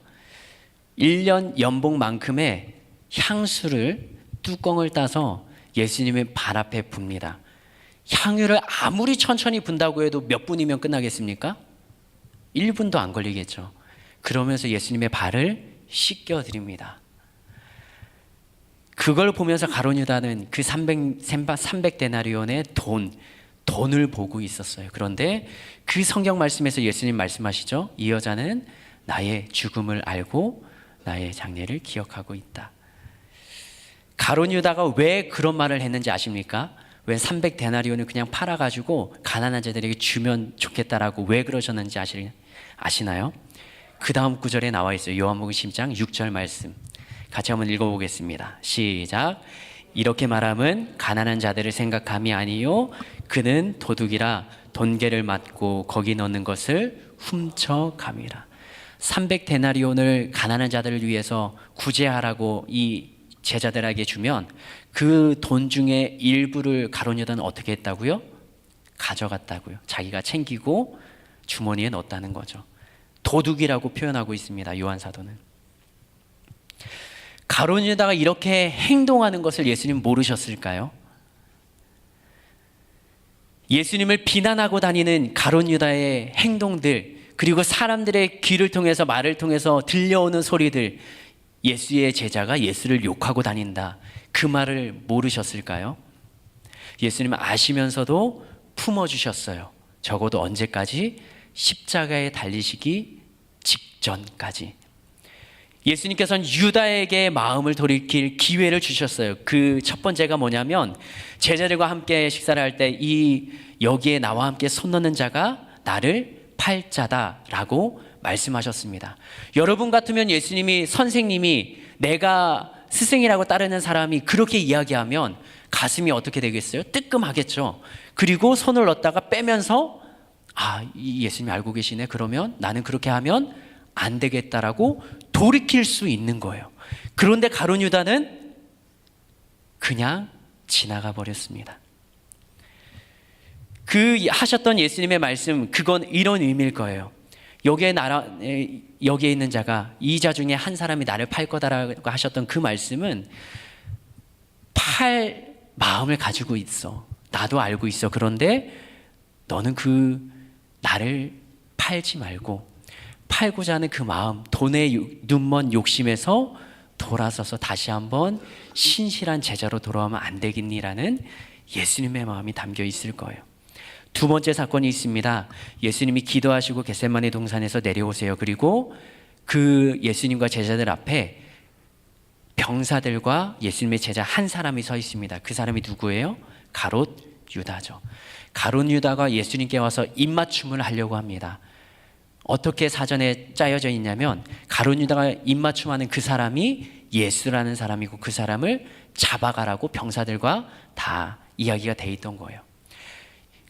F: 1년 연봉만큼의 향수를 뚜껑을 따서 예수님의 발 앞에 붑니다. 향유를 아무리 천천히 분다고 해도 몇 분이면 끝나겠습니까? 1분도 안 걸리겠죠. 그러면서 예수님의 발을 씻겨드립니다. 그걸 보면서 가룟 유다는 그 300데나리온의 돈을 보고 있었어요. 그런데 그 성경 말씀에서 예수님 말씀하시죠. 이 여자는 나의 죽음을 알고 나의 장례를 기억하고 있다. 가룟 유다가 왜 그런 말을 했는지 아십니까? 왜 300데나리온을 그냥 팔아가지고 가난한 자들에게 주면 좋겠다라고 왜 그러셨는지 아시나요? 그 다음 구절에 나와 있어요. 요한복음 10장 6절 말씀 같이 한번 읽어보겠습니다. 시작. 이렇게 말함은 가난한 자들을 생각함이 아니요 그는 도둑이라 돈계를 맞고 거기 넣는 것을 훔쳐감이라. 300데나리온을 가난한 자들을 위해서 구제하라고 이 제자들에게 주면 그 돈 중에 일부를 가룟 유다는 어떻게 했다고요? 가져갔다고요. 자기가 챙기고 주머니에 넣었다는 거죠. 도둑이라고 표현하고 있습니다. 요한 사도는. 가룟 유다가 이렇게 행동하는 것을 예수님 모르셨을까요? 예수님을 비난하고 다니는 가룟 유다의 행동들, 그리고 사람들의 귀를 통해서 말을 통해서 들려오는 소리들, 예수의 제자가 예수를 욕하고 다닌다. 그 말을 모르셨을까요? 예수님은 아시면서도 품어주셨어요. 적어도 언제까지? 십자가에 달리시기 직전까지. 예수님께서는 유다에게 마음을 돌이킬 기회를 주셨어요. 그 첫 번째가 뭐냐면 제자들과 함께 식사를 할 때 여기에 나와 함께 손 넣는 자가 나를 팔 자다라고 말씀하셨습니다. 여러분 같으면 예수님이 선생님이 내가 스승이라고 따르는 사람이 그렇게 이야기하면 가슴이 어떻게 되겠어요? 뜨끔하겠죠. 그리고 손을 넣었다가 빼면서 이 예수님이 알고 계시네. 그러면 나는 그렇게 하면 안 되겠다라고 돌이킬 수 있는 거예요. 그런데 가룟 유다는 그냥 지나가 버렸습니다. 그 하셨던 예수님의 말씀, 그건 이런 의미일 거예요. 여기에 있는 자가 이 자 중에 한 사람이 나를 팔 거다라고 하셨던 그 말씀은 팔 마음을 가지고 있어. 나도 알고 있어. 그런데 너는 나를 팔지 말고 팔고자 하는 그 마음, 돈의 눈먼 욕심에서 돌아서서 다시 한번 신실한 제자로 돌아오면 안 되겠니라는 예수님의 마음이 담겨 있을 거예요. 두 번째 사건이 있습니다. 예수님이 기도하시고 겟세마네 동산에서 내려오세요. 그리고 그 예수님과 제자들 앞에 병사들과 예수님의 제자 한 사람이 서 있습니다. 그 사람이 누구예요? 가롯 유다죠. 가롯 유다가 예수님께 와서 입맞춤을 하려고 합니다. 어떻게 사전에 짜여져 있냐면 가룟 유다가 입맞춤하는 그 사람이 예수라는 사람이고 그 사람을 잡아가라고 병사들과 다 이야기가 돼 있던 거예요.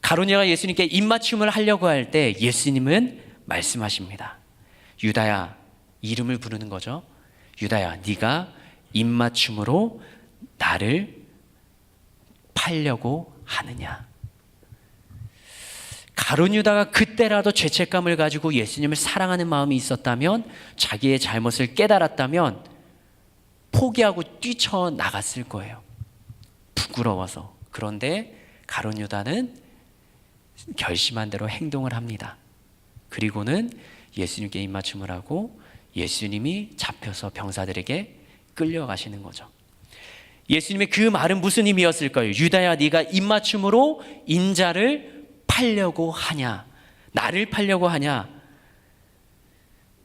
F: 가룟 유다가 예수님께 입맞춤을 하려고 할 때 예수님은 말씀하십니다. 유다야, 이름을 부르는 거죠. 유다야, 네가 입맞춤으로 나를 팔려고 하느냐. 가룟 유다가 그때라도 죄책감을 가지고 예수님을 사랑하는 마음이 있었다면, 자기의 잘못을 깨달았다면 포기하고 뛰쳐나갔을 거예요. 부끄러워서. 그런데 가룟 유다는 결심한 대로 행동을 합니다. 그리고는 예수님께 입맞춤을 하고 예수님이 잡혀서 병사들에게 끌려가시는 거죠. 예수님의 그 말은 무슨 의미였을까요? 유다야, 네가 입맞춤으로 인자를 팔려고 하냐? 나를 팔려고 하냐?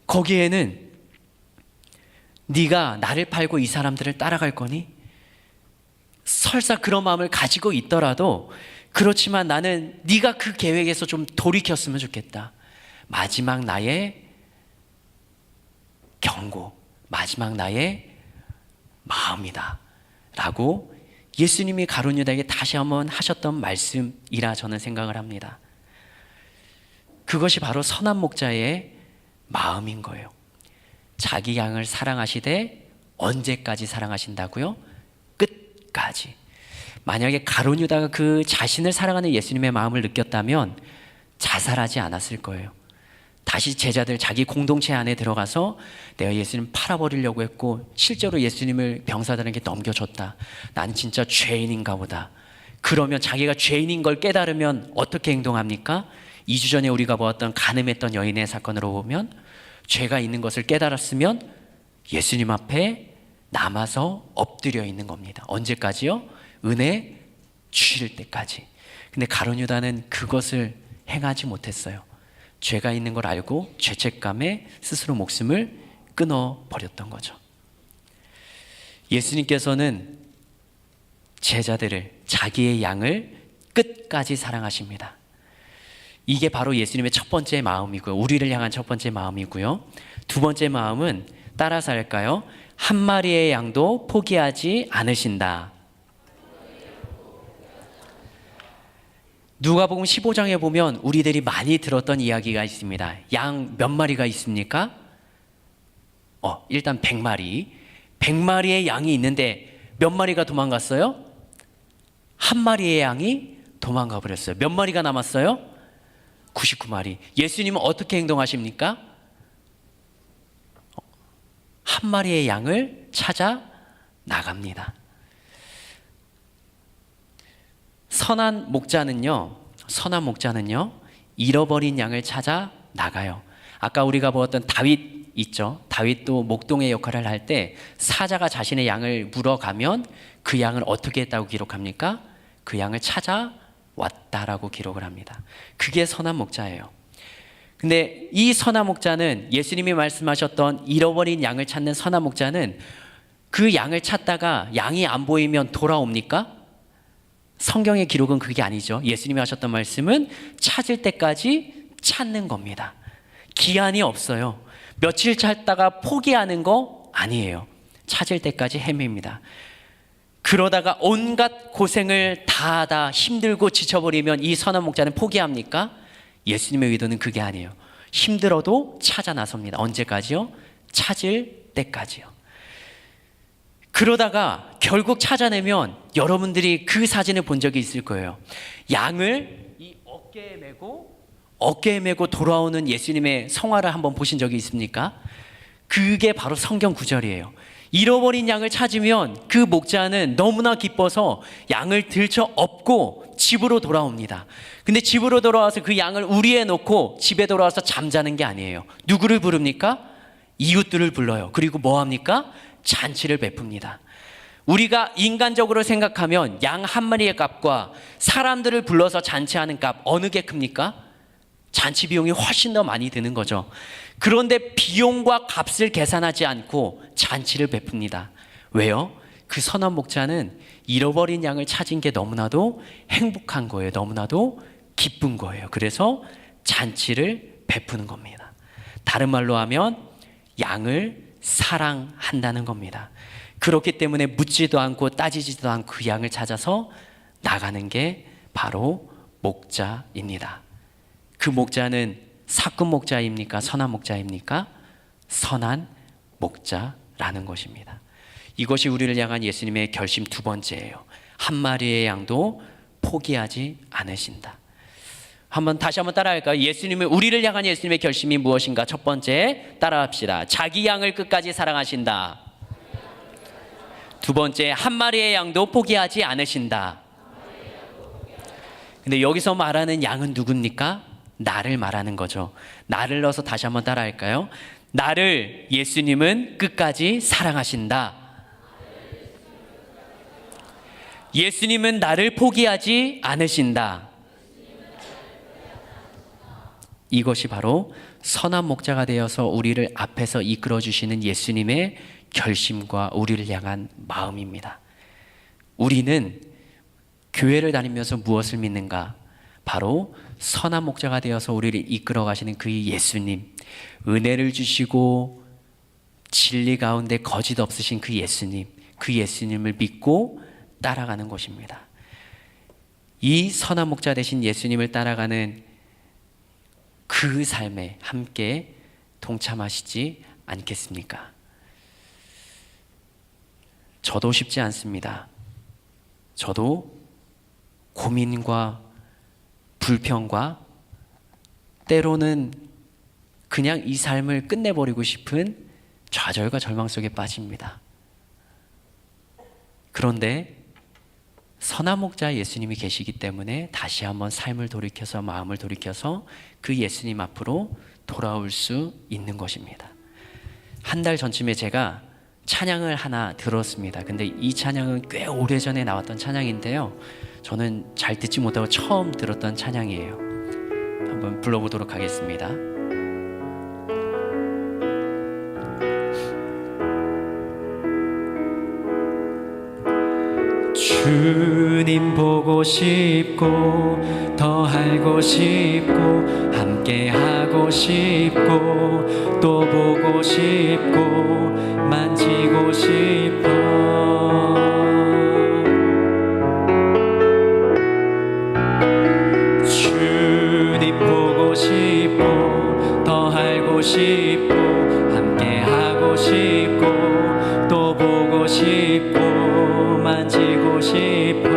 F: 거기에는 네가 나를 팔고 이 사람들을 따라갈 거니? 설사 그런 마음을 가지고 있더라도, 그렇지만 나는 네가 그 계획에서 좀 돌이켰으면 좋겠다. 마지막 나의 경고, 마지막 나의 마음이다 라고 예수님이 가룟 유다에게 다시 한번 하셨던 말씀이라 저는 생각을 합니다. 그것이 바로 선한 목자의 마음인 거예요. 자기 양을 사랑하시되 언제까지 사랑하신다고요? 끝까지. 만약에 가룟 유다가 그 자신을 사랑하는 예수님의 마음을 느꼈다면 자살하지 않았을 거예요. 다시 제자들 자기 공동체 안에 들어가서 내가 예수님 팔아버리려고 했고 실제로 예수님을 병사들에게 넘겨줬다. 나는 진짜 죄인인가 보다. 그러면 자기가 죄인인 걸 깨달으면 어떻게 행동합니까? 2주 전에 우리가 보았던 간음했던 여인의 사건으로 보면 죄가 있는 것을 깨달았으면 예수님 앞에 남아서 엎드려 있는 겁니다. 언제까지요? 은혜 주실 때까지. 근데 가룟 유다는 그것을 행하지 못했어요. 죄가 있는 걸 알고 죄책감에 스스로 목숨을 끊어버렸던 거죠. 예수님께서는 제자들을, 자기의 양을 끝까지 사랑하십니다. 이게 바로 예수님의 첫 번째 마음이고요. 우리를 향한 첫 번째 마음이고요. 두 번째 마음은 따라서 할까요? 한 마리의 양도 포기하지 않으신다. 누가복음 15장에 보면 우리들이 많이 들었던 이야기가 있습니다. 양 몇 마리가 있습니까? 일단 100마리. 100마리의 양이 있는데 몇 마리가 도망갔어요? 한 마리의 양이 도망가 버렸어요. 몇 마리가 남았어요? 99마리. 예수님은 어떻게 행동하십니까? 한 마리의 양을 찾아 나갑니다. 선한 목자는요, 잃어버린 양을 찾아 나가요. 아까 우리가 보았던 다윗 있죠. 다윗도 목동의 역할을 할 때 사자가 자신의 양을 물어가면 그 양을 어떻게 했다고 기록합니까? 그 양을 찾아왔다라고 기록을 합니다. 그게 선한 목자예요. 근데 이 선한 목자는, 예수님이 말씀하셨던 잃어버린 양을 찾는 선한 목자는 그 양을 찾다가 양이 안 보이면 돌아옵니까? 성경의 기록은 그게 아니죠. 예수님이 하셨던 말씀은 찾을 때까지 찾는 겁니다. 기한이 없어요. 며칠 찾다가 포기하는 거 아니에요. 찾을 때까지 헤맵니다. 그러다가 온갖 고생을 다 하다 힘들고 지쳐버리면 이 선한 목자는 포기합니까? 예수님의 의도는 그게 아니에요. 힘들어도 찾아 나섭니다. 언제까지요? 찾을 때까지요. 그러다가 결국 찾아내면 여러분들이 그 사진을 본 적이 있을 거예요. 양을 이 어깨에 메고 돌아오는 예수님의 성화를 한번 보신 적이 있습니까? 그게 바로 성경 구절이에요. 잃어버린 양을 찾으면 그 목자는 너무나 기뻐서 양을 들쳐 업고 집으로 돌아옵니다. 근데 집으로 돌아와서 그 양을 우리에 놓고 집에 돌아와서 잠자는 게 아니에요. 누구를 부릅니까? 이웃들을 불러요. 그리고 뭐 합니까? 잔치를 베풉니다. 우리가 인간적으로 생각하면 양 한 마리의 값과 사람들을 불러서 잔치하는 값, 어느 게 큽니까? 잔치 비용이 훨씬 더 많이 드는 거죠. 그런데 비용과 값을 계산하지 않고 잔치를 베풉니다. 왜요? 그 선한 목자는 잃어버린 양을 찾은 게 너무나도 행복한 거예요. 너무나도 기쁜 거예요. 그래서 잔치를 베푸는 겁니다. 다른 말로 하면 양을 사랑한다는 겁니다. 그렇기 때문에 묻지도 않고 따지지도 않고 그 양을 찾아서 나가는 게 바로 목자입니다. 그 목자는 사꾼 목자입니까? 선한 목자입니까? 선한 목자라는 것입니다. 이것이 우리를 향한 예수님의 결심 두 번째예요. 한 마리의 양도 포기하지 않으신다. 다시 한번 따라할까요? 우리를 향한 예수님의 결심이 무엇인가? 첫 번째, 따라합시다. 자기 양을 끝까지 사랑하신다. 두 번째, 한 마리의 양도 포기하지 않으신다. 근데 여기서 말하는 양은 누굽니까? 나를 말하는 거죠. 나를 넣어서 다시 한번 따라할까요? 나를 예수님은 끝까지 사랑하신다. 예수님은 나를 포기하지 않으신다. 이것이 바로 선한 목자가 되어서 우리를 앞에서 이끌어 주시는 예수님의 결심과 우리를 향한 마음입니다. 우리는 교회를 다니면서 무엇을 믿는가? 바로 선한 목자가 되어서 우리를 이끌어 가시는 그 예수님, 은혜를 주시고 진리 가운데 거짓 없으신 그 예수님, 그 예수님을 믿고 따라가는 것입니다. 이 선한 목자 되신 예수님을 따라가는 그 삶에 함께 동참하시지 않겠습니까? 저도 쉽지 않습니다. 저도 고민과 불평과 때로는 그냥 이 삶을 끝내버리고 싶은 좌절과 절망 속에 빠집니다. 그런데 선한 목자 예수님이 계시기 때문에 다시 한번 삶을 돌이켜서, 마음을 돌이켜서 그 예수님 앞으로 돌아올 수 있는 것입니다. 한 달 전쯤에 제가 찬양을 하나 들었습니다. 근데 이 찬양은 꽤 오래전에 나왔던 찬양인데요, 저는 잘 듣지 못하고 처음 들었던 찬양이에요. 한번 불러보도록 하겠습니다. 주님 보고 싶고 더 알고 싶고 함께 하고 싶고 또 보고 싶고 만지고 싶어 주님 보고 싶고 더 알고 싶고 함께 하고 싶고 또 보고 싶고 만지고 싶어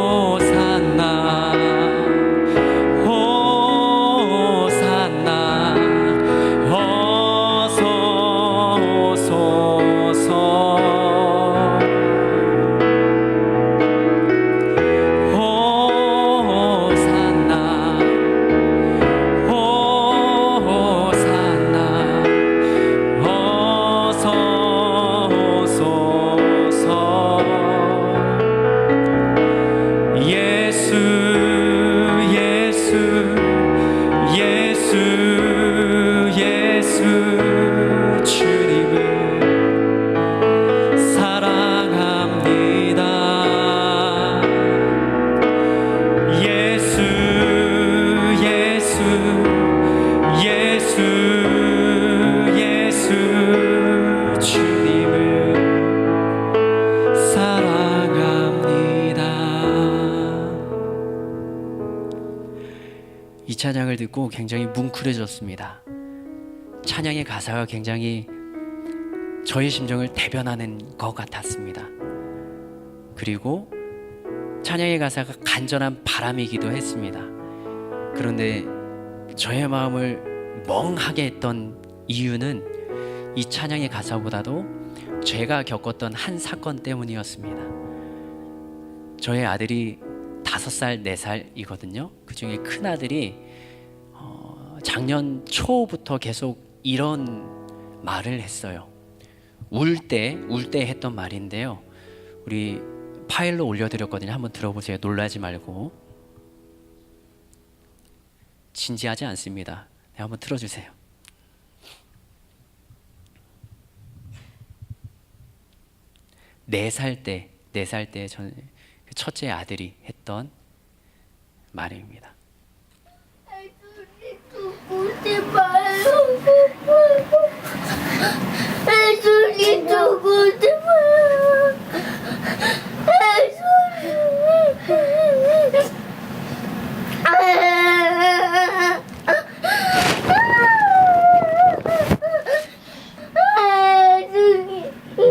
F: 호산나 호산나 어서 오소서 호산나 찬양을 듣고 굉장히 뭉클해졌습니다. 찬양의 가사가 굉장히 저의 심정을 대변하는 것 같았습니다. 그리고 찬양의 가사가 간절한 바람이기도 했습니다. 그런데 저의 마음을 멍하게 했던 이유는 이 찬양의 가사보다도 제가 겪었던 한 사건 때문이었습니다. 저의 아들이 5살, 4살이거든요. 그 중에 큰 아들이 작년 초부터 계속 이런 말을 했어요. 울 때 했던 말인데요. 우리 파일로 올려드렸거든요. 한번 들어보세요. 놀라지 말고. 진지하지 않습니다. 네, 한번 틀어주세요. 네 살 때 전 첫째 아들이 했던 말입니다.
G: 보지 마요. 예수님도 보지 마요.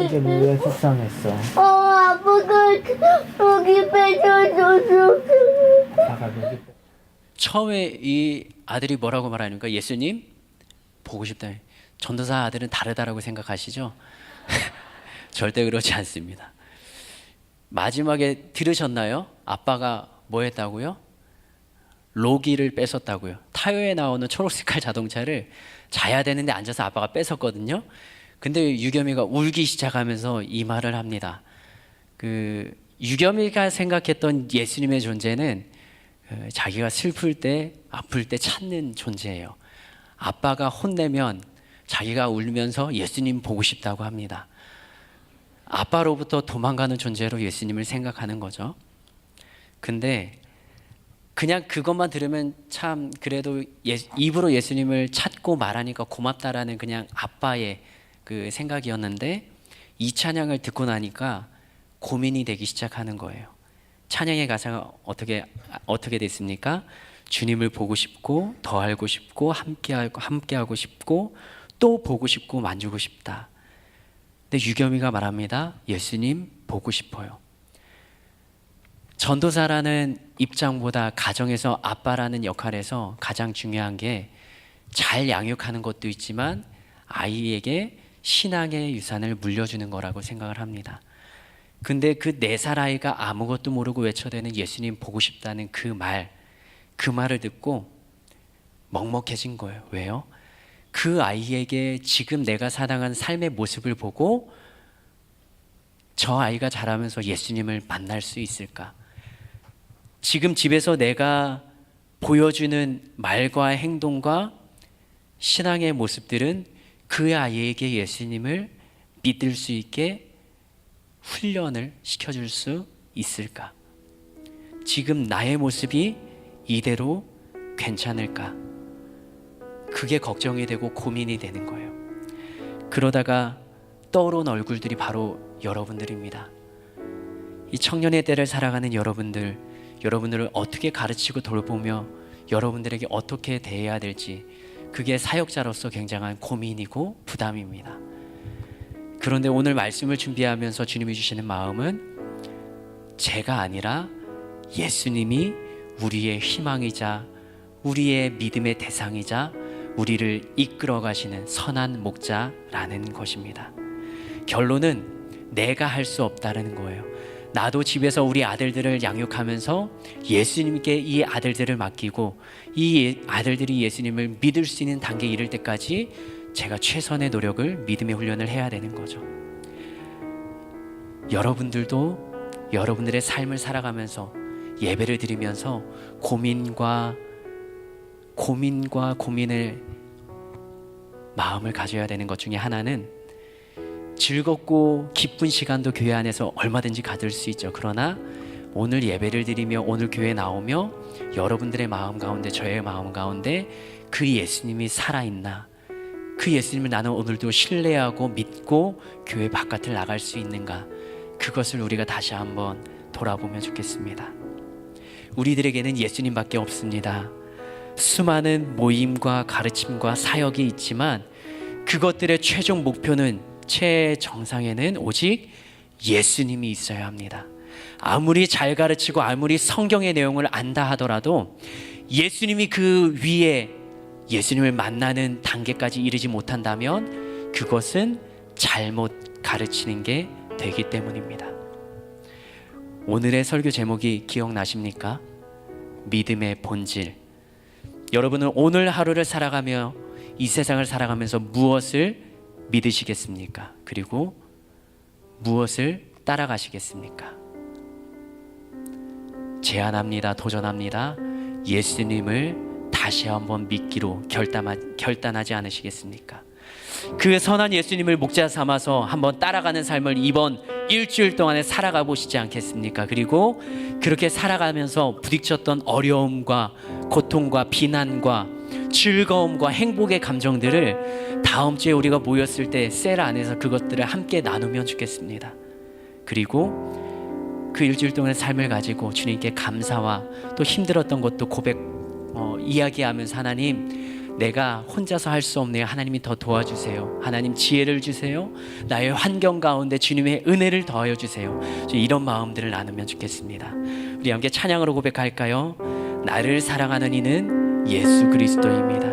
E: 이게 왜 속상했어?
G: 아빠가 여기 뺏어줬어.
F: 처음에 이 아들이 뭐라고 말하니까 예수님 보고 싶다. 전도사 아들은 다르다라고 생각하시죠? 절대 그렇지 않습니다. 마지막에 들으셨나요? 아빠가 뭐 했다고요? 로기를 뺏었다고요. 타요에 나오는 초록색깔 자동차를 자야 되는데 앉아서 아빠가 뺏었거든요. 근데 유겸이가 울기 시작하면서 이 말을 합니다. 유겸이가 생각했던 예수님의 존재는 자기가 슬플 때, 아플 때 찾는 존재예요. 아빠가 혼내면 자기가 울면서 예수님 보고 싶다고 합니다. 아빠로부터 도망가는 존재로 예수님을 생각하는 거죠. 근데 그냥 그것만 들으면 참 그래도 입으로 예수님을 찾고 말하니까 고맙다라는 그냥 아빠의 그 생각이었는데 이 찬양을 듣고 나니까 고민이 되기 시작하는 거예요. 찬양의 가사가 어떻게 됐습니까? 주님을 보고 싶고 더 알고 싶고 함께하고 싶고 또 보고 싶고 만지고 싶다. 근데 유겸이가 말합니다. 예수님 보고 싶어요. 전도사라는 입장보다 가정에서 아빠라는 역할에서 가장 중요한 게 잘 양육하는 것도 있지만 아이에게 신앙의 유산을 물려주는 거라고 생각을 합니다. 근데 그 4살 아이가 아무것도 모르고 외쳐대는 예수님 보고 싶다는 그 말을 듣고 먹먹해진 거예요. 왜요? 그 아이에게 지금 내가 살아가는 삶의 모습을 보고 저 아이가 자라면서 예수님을 만날 수 있을까? 지금 집에서 내가 보여주는 말과 행동과 신앙의 모습들은 그 아이에게 예수님을 믿을 수 있게 훈련을 시켜줄 수 있을까? 지금 나의 모습이 이대로 괜찮을까? 그게 걱정이 되고 고민이 되는 거예요. 그러다가 떠오른 얼굴들이 바로 여러분들입니다. 이 청년의 때를 살아가는 여러분들을 어떻게 가르치고 돌보며 여러분들에게 어떻게 대해야 될지 그게 사역자로서 굉장한 고민이고 부담입니다. 그런데 오늘 말씀을 준비하면서 주님이 주시는 마음은 제가 아니라 예수님이 우리의 희망이자 우리의 믿음의 대상이자 우리를 이끌어 가시는 선한 목자라는 것입니다. 결론은 내가 할 수 없다는 거예요. 나도 집에서 우리 아들들을 양육하면서 예수님께 이 아들들을 맡기고 이 아들들이 예수님을 믿을 수 있는 단계에 이를 때까지 제가 최선의 노력을 믿음의 훈련을 해야 되는 거죠. 여러분들도 여러분들의 삶을 살아가면서 예배를 드리면서 고민을 마음을 가져야 되는 것 중에 하나는 즐겁고 기쁜 시간도 교회 안에서 얼마든지 가질 수 있죠. 그러나 오늘 예배를 드리며 오늘 교회에 나오며 여러분들의 마음 가운데 저의 마음 가운데 그 예수님이 살아있나? 그 예수님을 나는 오늘도 신뢰하고 믿고 교회 바깥을 나갈 수 있는가? 그것을 우리가 다시 한번 돌아보면 좋겠습니다. 우리들에게는 예수님밖에 없습니다. 수많은 모임과 가르침과 사역이 있지만 그것들의 최종 목표는, 최정상에는 오직 예수님이 있어야 합니다. 아무리 잘 가르치고 아무리 성경의 내용을 안다 하더라도 예수님이 그 위에, 예수님을 만나는 단계까지 이르지 못한다면 그것은 잘못 가르치는 게 되기 때문입니다. 오늘의 설교 제목이 기억나십니까? 믿음의 본질. 여러분은 오늘 하루를 살아가며, 이 세상을 살아가면서 무엇을 믿으시겠습니까? 그리고 무엇을 따라가시겠습니까? 제안합니다. 도전합니다. 예수님을 다시 한번 믿기로 결단하지 않으시겠습니까? 그 선한 예수님을 목자 삼아서 한번 따라가는 삶을 이번 일주일 동안에 살아가 보시지 않겠습니까? 그리고 그렇게 살아가면서 부딪혔던 어려움과 고통과 비난과 즐거움과 행복의 감정들을 다음 주에 우리가 모였을 때 셀 안에서 그것들을 함께 나누면 좋겠습니다. 그리고 그 일주일 동안의 삶을 가지고 주님께 감사와 또 힘들었던 것도 이야기하면서, 하나님, 내가 혼자서 할 수 없네요. 하나님이 더 도와주세요. 하나님 지혜를 주세요. 나의 환경 가운데 주님의 은혜를 더하여 주세요. 이런 마음들을 나누면 좋겠습니다. 우리 함께 찬양으로 고백할까요? 나를 사랑하는 이는 예수 그리스도입니다.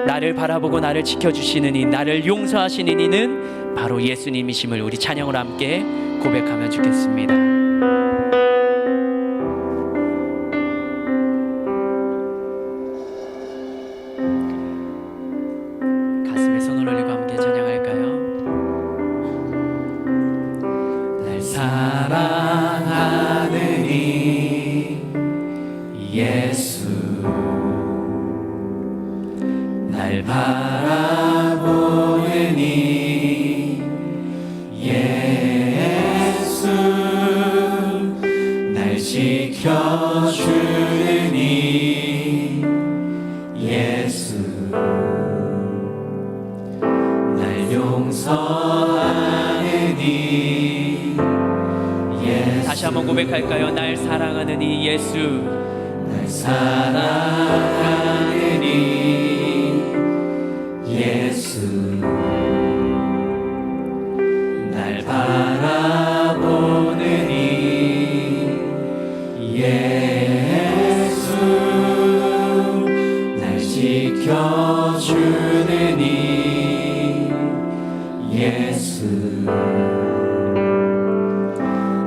F: 나를 바라보고 나를 지켜주시는 이, 나를 용서하시는 이는 바로 예수님이심을 우리 찬양으로 함께 고백하면 좋겠습니다. 가슴에 손을 올리고 함께 찬양할까요? 날 사랑하는 이 예수, 날 바라보는 이 예수, 날 지켜주는 이 예수, 날 용서하는 이 예수. 다시 한번 고백할까요? 날 사랑하는 이 예수, 날 사랑하는 이 예수, 날 바라보는 이 예수, 날 지켜주는 이 예수,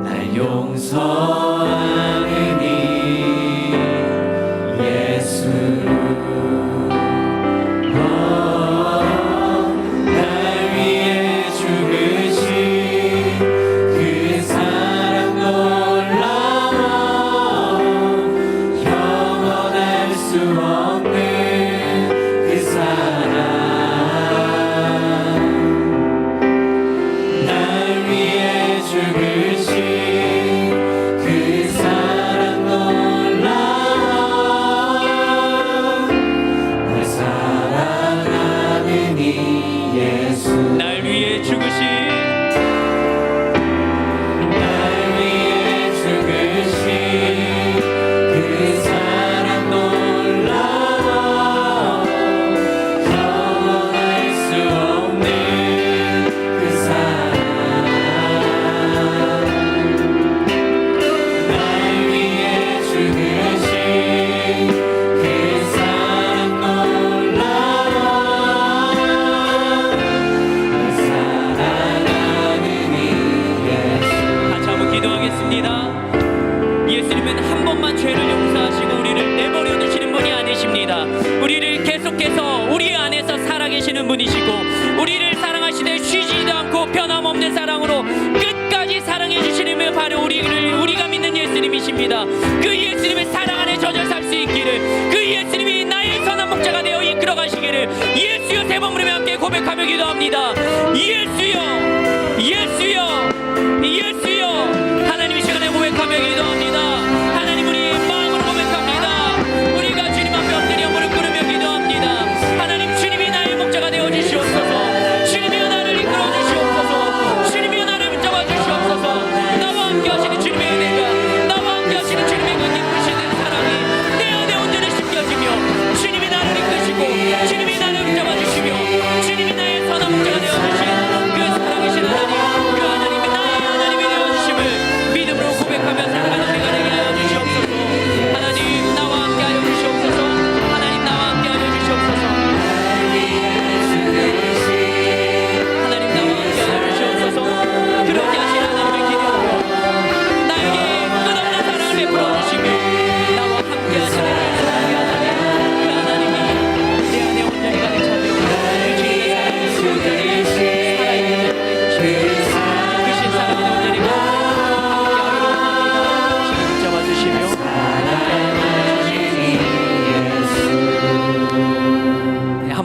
F: 날 용서하는 이 예수, 날 위해 죽으신 그 사랑 놀라워, 영원할 수 없는 그 사랑, 날 위해 죽으신 그 사랑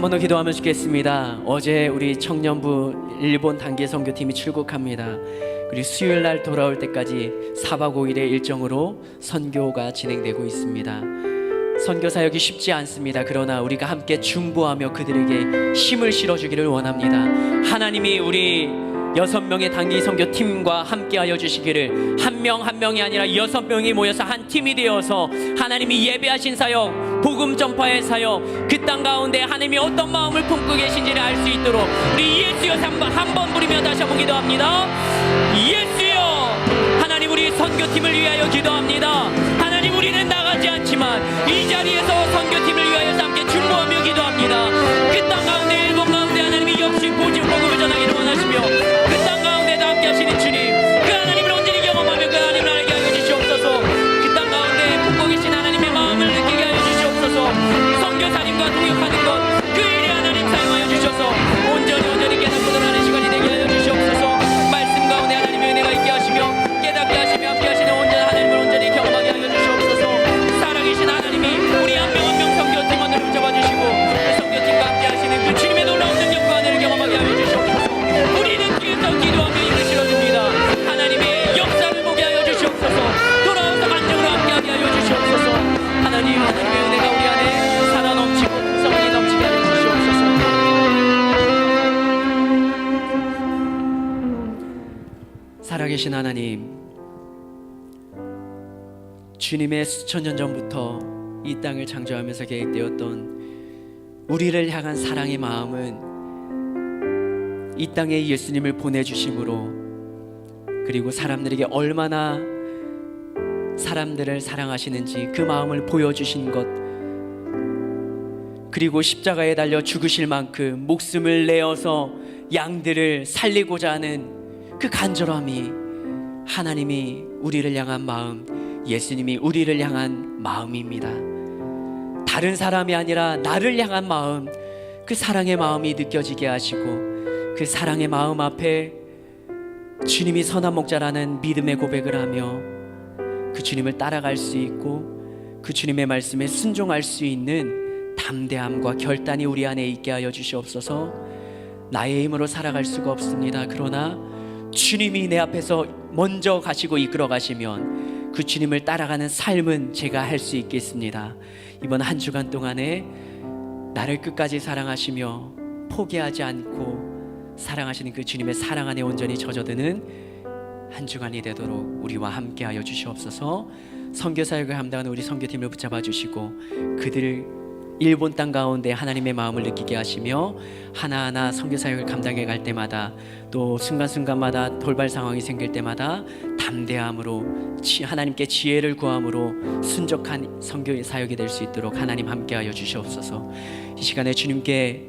F: 번 더 기도하면 좋겠습니다. 어제 우리 청년부 일본 단기 선교팀이 출국합니다. 그리고 수요일 날 돌아올 때까지 4박 5일의 일정으로 선교가 진행되고 있습니다. 선교 사역이 쉽지 않습니다. 그러나 우리가 함께 중보하며 그들에게 힘을 실어주기를 원합니다. 하나님이 우리 6명의 단기 선교팀과 함께하여 주시기를, 한 명 한 명이 아니라 6명이 모여서 한 팀이 되어서 하나님이 예배하신 사역, 복음 전파의 사역, 그 땅 가운데 하나님이 어떤 마음을 품고 계신지를 알 수 있도록 우리 예수여 한번 부르며 다시 한번 기도합니다. 예수여, 하나님 우리 선교팀을 위하여 기도합니다. 하나님 우리는 나가지 않지만 이 자리에서 선교팀을 위하여 함께 중보하며 기도합니다. 그 땅 가운데, 일본 가운데 하나님이 역시 복음을 전하기를 원하시며 그 땅 가운데도 함께 하시는 주님, 그 하나님을 온전히 경험하며 그 하나님을 알게 하여 주시옵소서. 그 땅 가운데 품고 계신 하나님의 마음을 느끼게 하여 주시옵소서. 선교사님과 동역하는 것, 그 일에 하나님 사용하여 주셔서 온전히 깨닫고 드러나는 시간이 되게 하여 주시옵소서. 말씀 가운데 하나님의 은혜가 있게 하시며 깨닫게 하시며 함께 하시는 온전한 하나님을 온전히 경험하게 하여 주시옵소서. 살아계신 하나님이 우리 한 명 한 명 선교팀원을 붙잡아 주시고 그 선교팀과 함께 하시는 그 주님의 놀라운 능력과 은혜를 경험하게 하여 주시옵소서. 우리는 뒤에서 기도하며 힘을 실어줍니다. 하나님의 역사를 보게 하여 주시옵소서. 돌아와서 간증으로 함께하게 하여 주시옵소서. 하나님의 은혜가 우리 안에 살아 넘치고 성원이 넘치게 하여 주시옵소서. 살아계신 하나님, 주님의 수천 년 전부터 이 땅을 창조하면서 계획되었던 우리를 향한 사랑의 마음은 이 땅에 예수님을 보내주심으로, 그리고 사람들에게 얼마나 사람들을 사랑하시는지 그 마음을 보여주신 것, 그리고 십자가에 달려 죽으실 만큼 목숨을 내어서 양들을 살리고자 하는 그 간절함이 하나님이 우리를 향한 마음, 예수님이 우리를 향한 마음입니다. 다른 사람이 아니라 나를 향한 마음, 그 사랑의 마음이 느껴지게 하시고 그 사랑의 마음 앞에 주님이 선한 목자라는 믿음의 고백을 하며 그 주님을 따라갈 수 있고 그 주님의 말씀에 순종할 수 있는 담대함과 결단이 우리 안에 있게 하여 주시옵소서. 나의 힘으로 살아갈 수가 없습니다. 그러나 주님이 내 앞에서 먼저 가시고 이끌어 가시면 그 주님을 따라가는 삶은 제가 할 수 있겠습니다. 이번 한 주간 동안에 나를 끝까지 사랑하시며 포기하지 않고 사랑하시는 그 주님의 사랑 안에 온전히 젖어드는 한 주간이 되도록 우리와 함께하여 주시옵소서. 선교사역을 감당하는 우리 선교팀을 붙잡아 주시고 그들을 일본 땅 가운데 하나님의 마음을 느끼게 하시며 하나하나 선교사역을 감당해 갈 때마다 또 순간순간마다 돌발 상황이 생길 때마다 담대함으로 하나님께 지혜를 구함으로 순적한 선교사역이 될 수 있도록 하나님 함께하여 주시옵소서. 이 시간에 주님께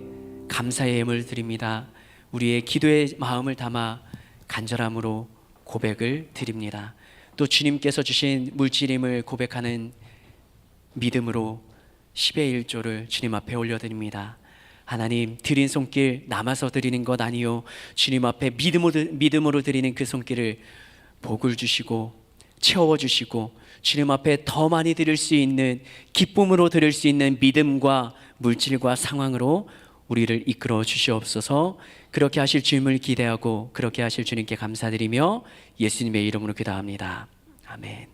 F: 감사의 예물을 드립니다. 우리의 기도의 마음을 담아 간절함으로 고백을 드립니다. 또 주님께서 주신 물질임을 고백하는 믿음으로 10의 1조를 주님 앞에 올려드립니다. 하나님, 드린 손길 남아서 드리는 것 아니요, 주님 앞에 믿음으로 드리는 그 손길을 복을 주시고 채워주시고 주님 앞에 더 많이 드릴 수 있는, 기쁨으로 드릴 수 있는 믿음과 물질과 상황으로 우리를 이끌어 주시옵소서. 그렇게 하실 주님을 기대하고 그렇게 하실 주님께 감사드리며 예수님의 이름으로 기도합니다. 아멘.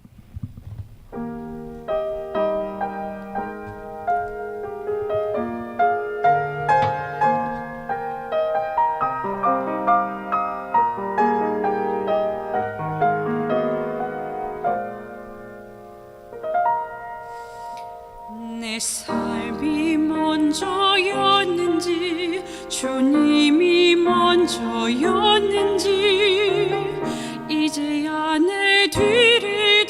H: 내 삶이 먼저였는지 주님이 먼저였는지 이제야 내 뒤를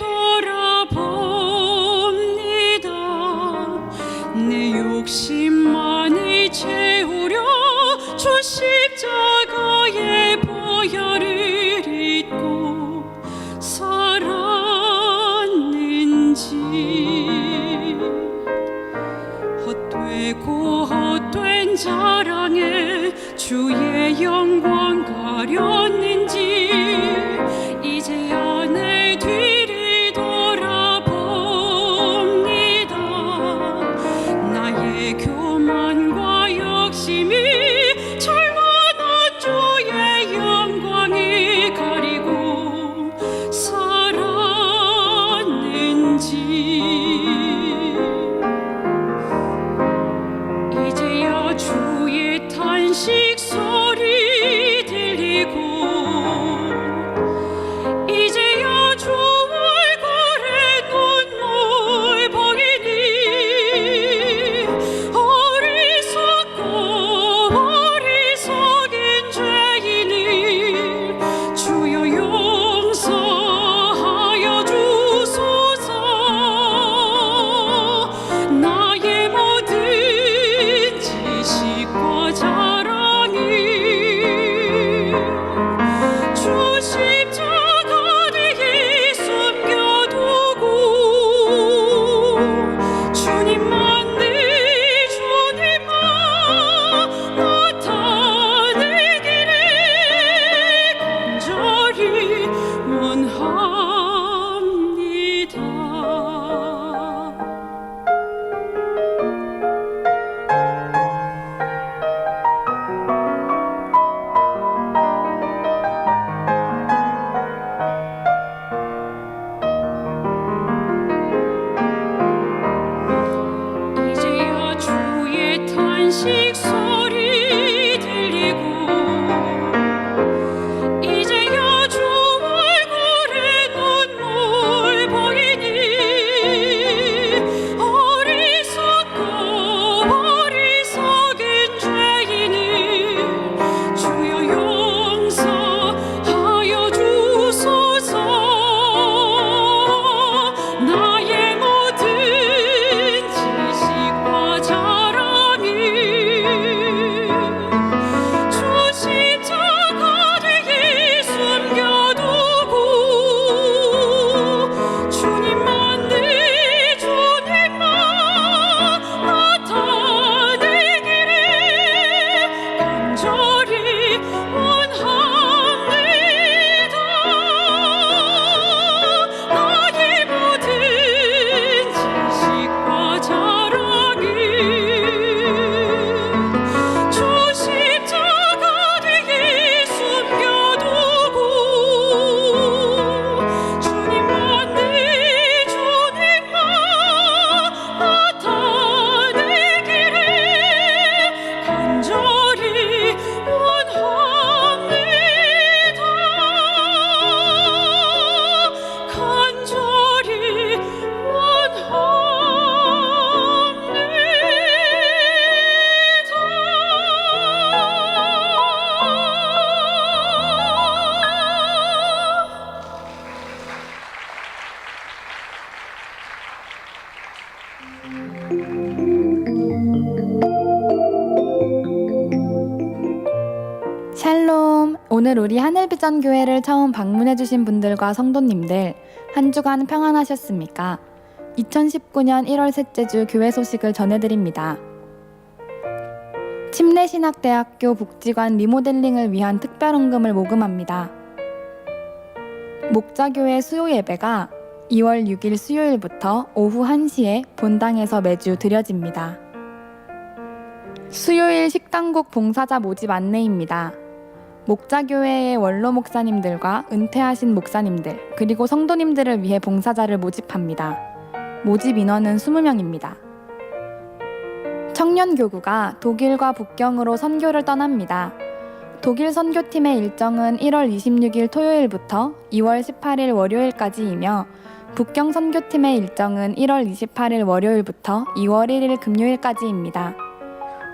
I: 오늘 우리 하늘비전 교회를 처음 방문해주신 분들과 성도님들 한 주간 평안하셨습니까? 2019년 1월 셋째 주 교회 소식을 전해드립니다. 침례신학대학교 복지관 리모델링을 위한 특별헌금을 모금합니다. 목자교회 수요예배가 2월 6일 수요일부터 오후 1시에 본당에서 매주 드려집니다. 수요일 식당국 봉사자 모집 안내입니다. 목자교회의 원로 목사님들과 은퇴하신 목사님들 그리고 성도님들을 위해 봉사자를 모집합니다. 모집 인원은 20명입니다. 청년교구가 독일과 북경으로 선교를 떠납니다. 독일 선교팀의 일정은 1월 26일 토요일부터 2월 18일 월요일까지이며 북경 선교팀의 일정은 1월 28일 월요일부터 2월 1일 금요일까지입니다.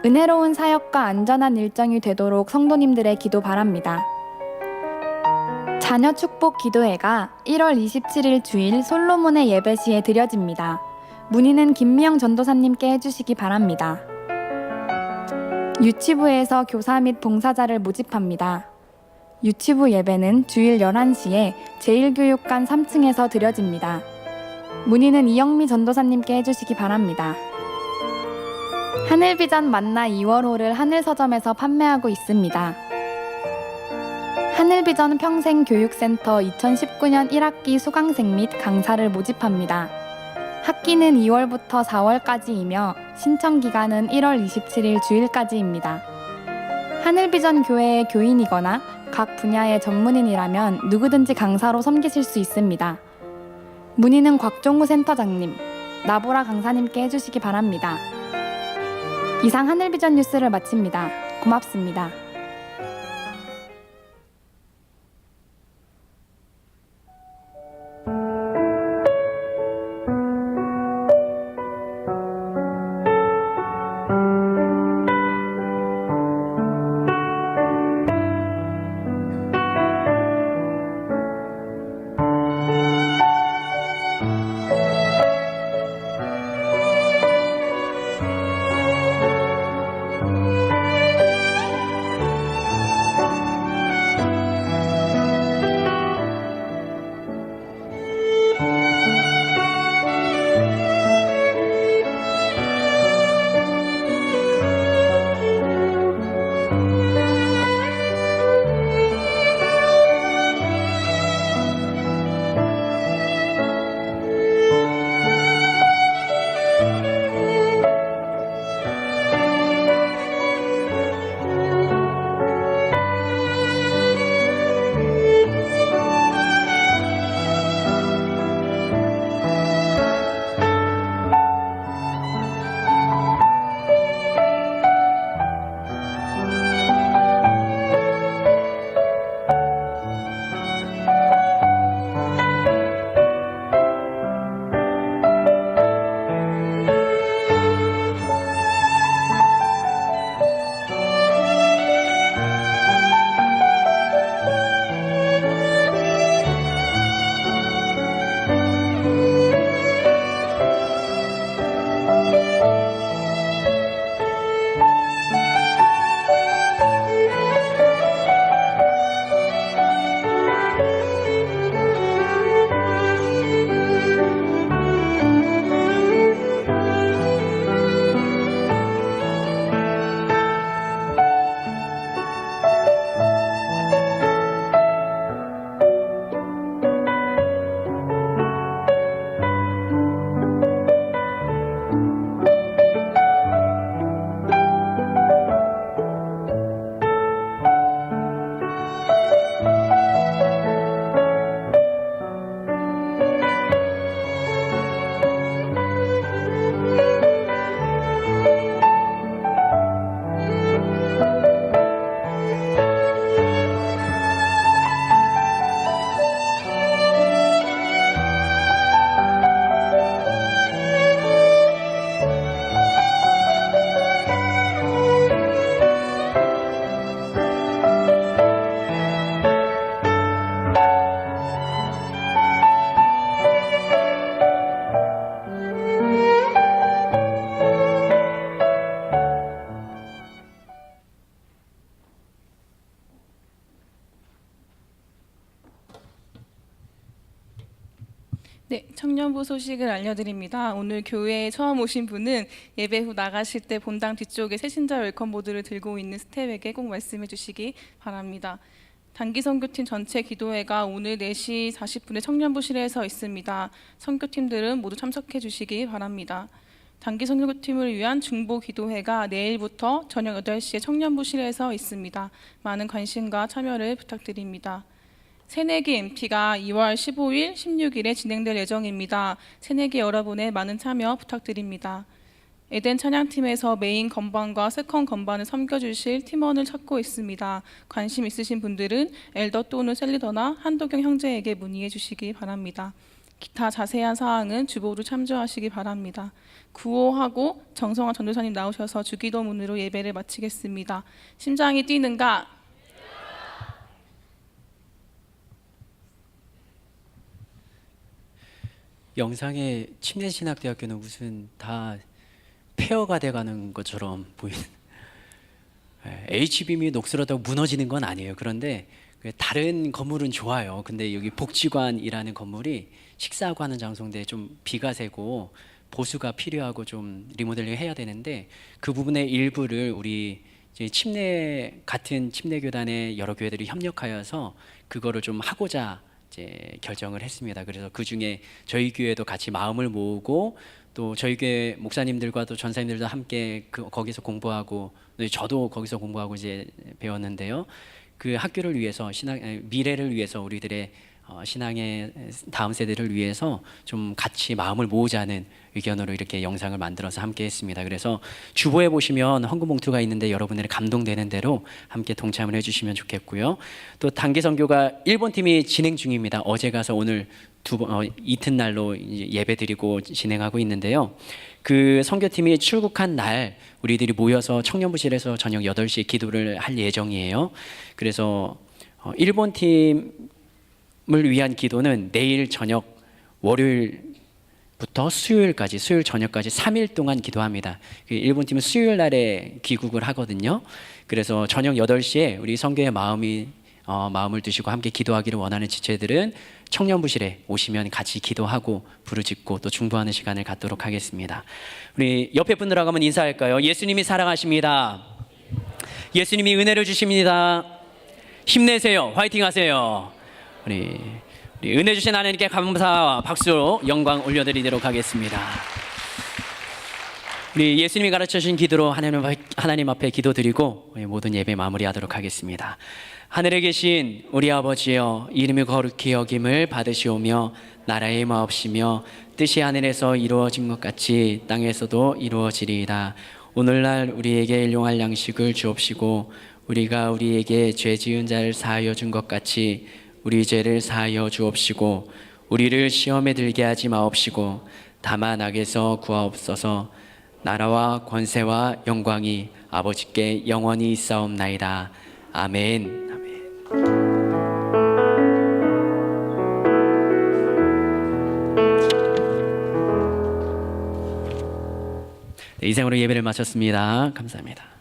I: 은혜로운 사역과 안전한 일정이 되도록 성도님들의 기도 바랍니다. 자녀 축복 기도회가 1월 27일 주일 솔로몬의 예배 시에 드려집니다. 문의는 김미영 전도사님께 해주시기 바랍니다. 유치부에서 교사 및 봉사자를 모집합니다. 유치부 예배는 주일 11시에 제1교육관 3층에서 드려집니다. 문의는 이영미 전도사님께 해주시기 바랍니다. 하늘비전 만나 2월호를 하늘서점에서 판매하고 있습니다. 하늘비전 평생교육센터 2019년 1학기 수강생 및 강사를 모집합니다. 학기는 2월부터 4월까지이며 신청기간은 1월 27일 주일까지입니다. 하늘비전 교회의 교인이거나 각 분야의 전문인이라면 누구든지 강사로 섬기실 수 있습니다. 문의는 곽종우 센터장님, 나보라 강사님께 해주시기 바랍니다. 이상 하늘비전 뉴스를 마칩니다. 고맙습니다.
A: 네, 청년부 소식을 알려드립니다. 오늘 교회에 처음 오신 분은 예배 후 나가실 때 본당 뒤쪽에 새신자 웰컴보드를 들고 있는 스태프에게 꼭 말씀해 주시기 바랍니다. 단기 선교팀 전체 기도회가 오늘 4시 40분에 청년부실에서 있습니다. 선교팀들은 모두 참석해 주시기 바랍니다. 단기 선교팀을 위한 중보 기도회가 내일부터 저녁 8시에 청년부실에서 있습니다. 많은 관심과 참여를 부탁드립니다. 새내기 MP가 2월 15일, 16일에 진행될 예정입니다. 새내기 여러분의 많은 참여 부탁드립니다. 에덴 찬양팀에서 메인 건반과 세컨 건반을 섬겨주실 팀원을 찾고 있습니다. 관심 있으신 분들은 엘더 또는 셀리더나 한도경 형제에게 문의해 주시기 바랍니다. 기타 자세한 사항은 주보로 참조하시기 바랍니다. 구호하고 정성화 전도사님 나오셔서 주기도문으로 예배를 마치겠습니다. 심장이 뛰는가?
F: 영상에 침례신학대학교는 무슨 다 폐허가 돼가는 것처럼 보이는 H빔이 녹슬었다고 무너지는 건 아니에요. 그런데 다른 건물은 좋아요. 근데 여기 복지관이라는 건물이 식사하고 하는 장소인데 좀 비가 새고 보수가 필요하고 좀 리모델링 해야 되는데 그 부분의 일부를 우리 이제 같은 침례교단의 여러 교회들이 협력하여서 그거를 좀 하고자 이제 결정을 했습니다. 그래서 그 중에 저희 교회도 같이 마음을 모으고 또 저희 교회 목사님들과 또 전사님들도 함께 거기서 공부하고 저도 거기서 공부하고 이제 배웠는데요. 그 학교를 위해서 미래를 위해서 우리들의 신앙의 다음 세대를 위해서 좀 같이 마음을 모으자는 의견으로 이렇게 영상을 만들어서 함께 했습니다. 그래서 주보에 보시면 헌금 봉투가 있는데 여러분들이 감동되는 대로 함께 동참을 해주시면 좋겠고요. 또 단기 선교가 일본 팀이 진행 중입니다. 어제 가서 오늘 이튿날로 예배 드리고 진행하고 있는데요. 그 선교팀이 출국한 날 우리들이 모여서 청년부실에서 저녁 8시에 기도를 할 예정이에요. 그래서 일본 팀을 위한 기도는 내일 저녁 월요일부터 수요일까지 수요일 저녁까지 3일 동안 기도합니다. 일본 팀은 수요일 날에 귀국을 하거든요. 그래서 저녁 8시에 우리 선교의 마음을 두시고 함께 기도하기를 원하는 지체들은 청년부실에 오시면 같이 기도하고 부르짖고 또 중보하는 시간을 갖도록 하겠습니다. 우리 옆에 분들하고 한번 인사할까요? 예수님이 사랑하십니다. 예수님이 은혜를 주십니다. 힘내세요. 화이팅 하세요. 우리 은혜 주신 하나님께 감사와 박수 영광 올려드리도록 하겠습니다. 우리 예수님이 가르쳐주신 기도로 하나님 앞에 기도드리고 모든 예배 마무리하도록 하겠습니다. 하늘에 계신 우리 아버지여, 이름이 거룩히 여김을 받으시오며 나라의 마옵시며 뜻이 하늘에서 이루어진 것 같이 땅에서도 이루어지리이다. 오늘날 우리에게 일용할 양식을 주옵시고 우리가 우리에게 죄 지은 자를 사하여 준 것 같이 우리 죄를 사하여 주옵시고 우리를 시험에 들게 하지 마옵시고 다만 악에서 구하옵소서. 나라와 권세와 영광이 아버지께 영원히 있사옵나이다. 아멘. 이상으로 예배를 마쳤습니다. 감사합니다.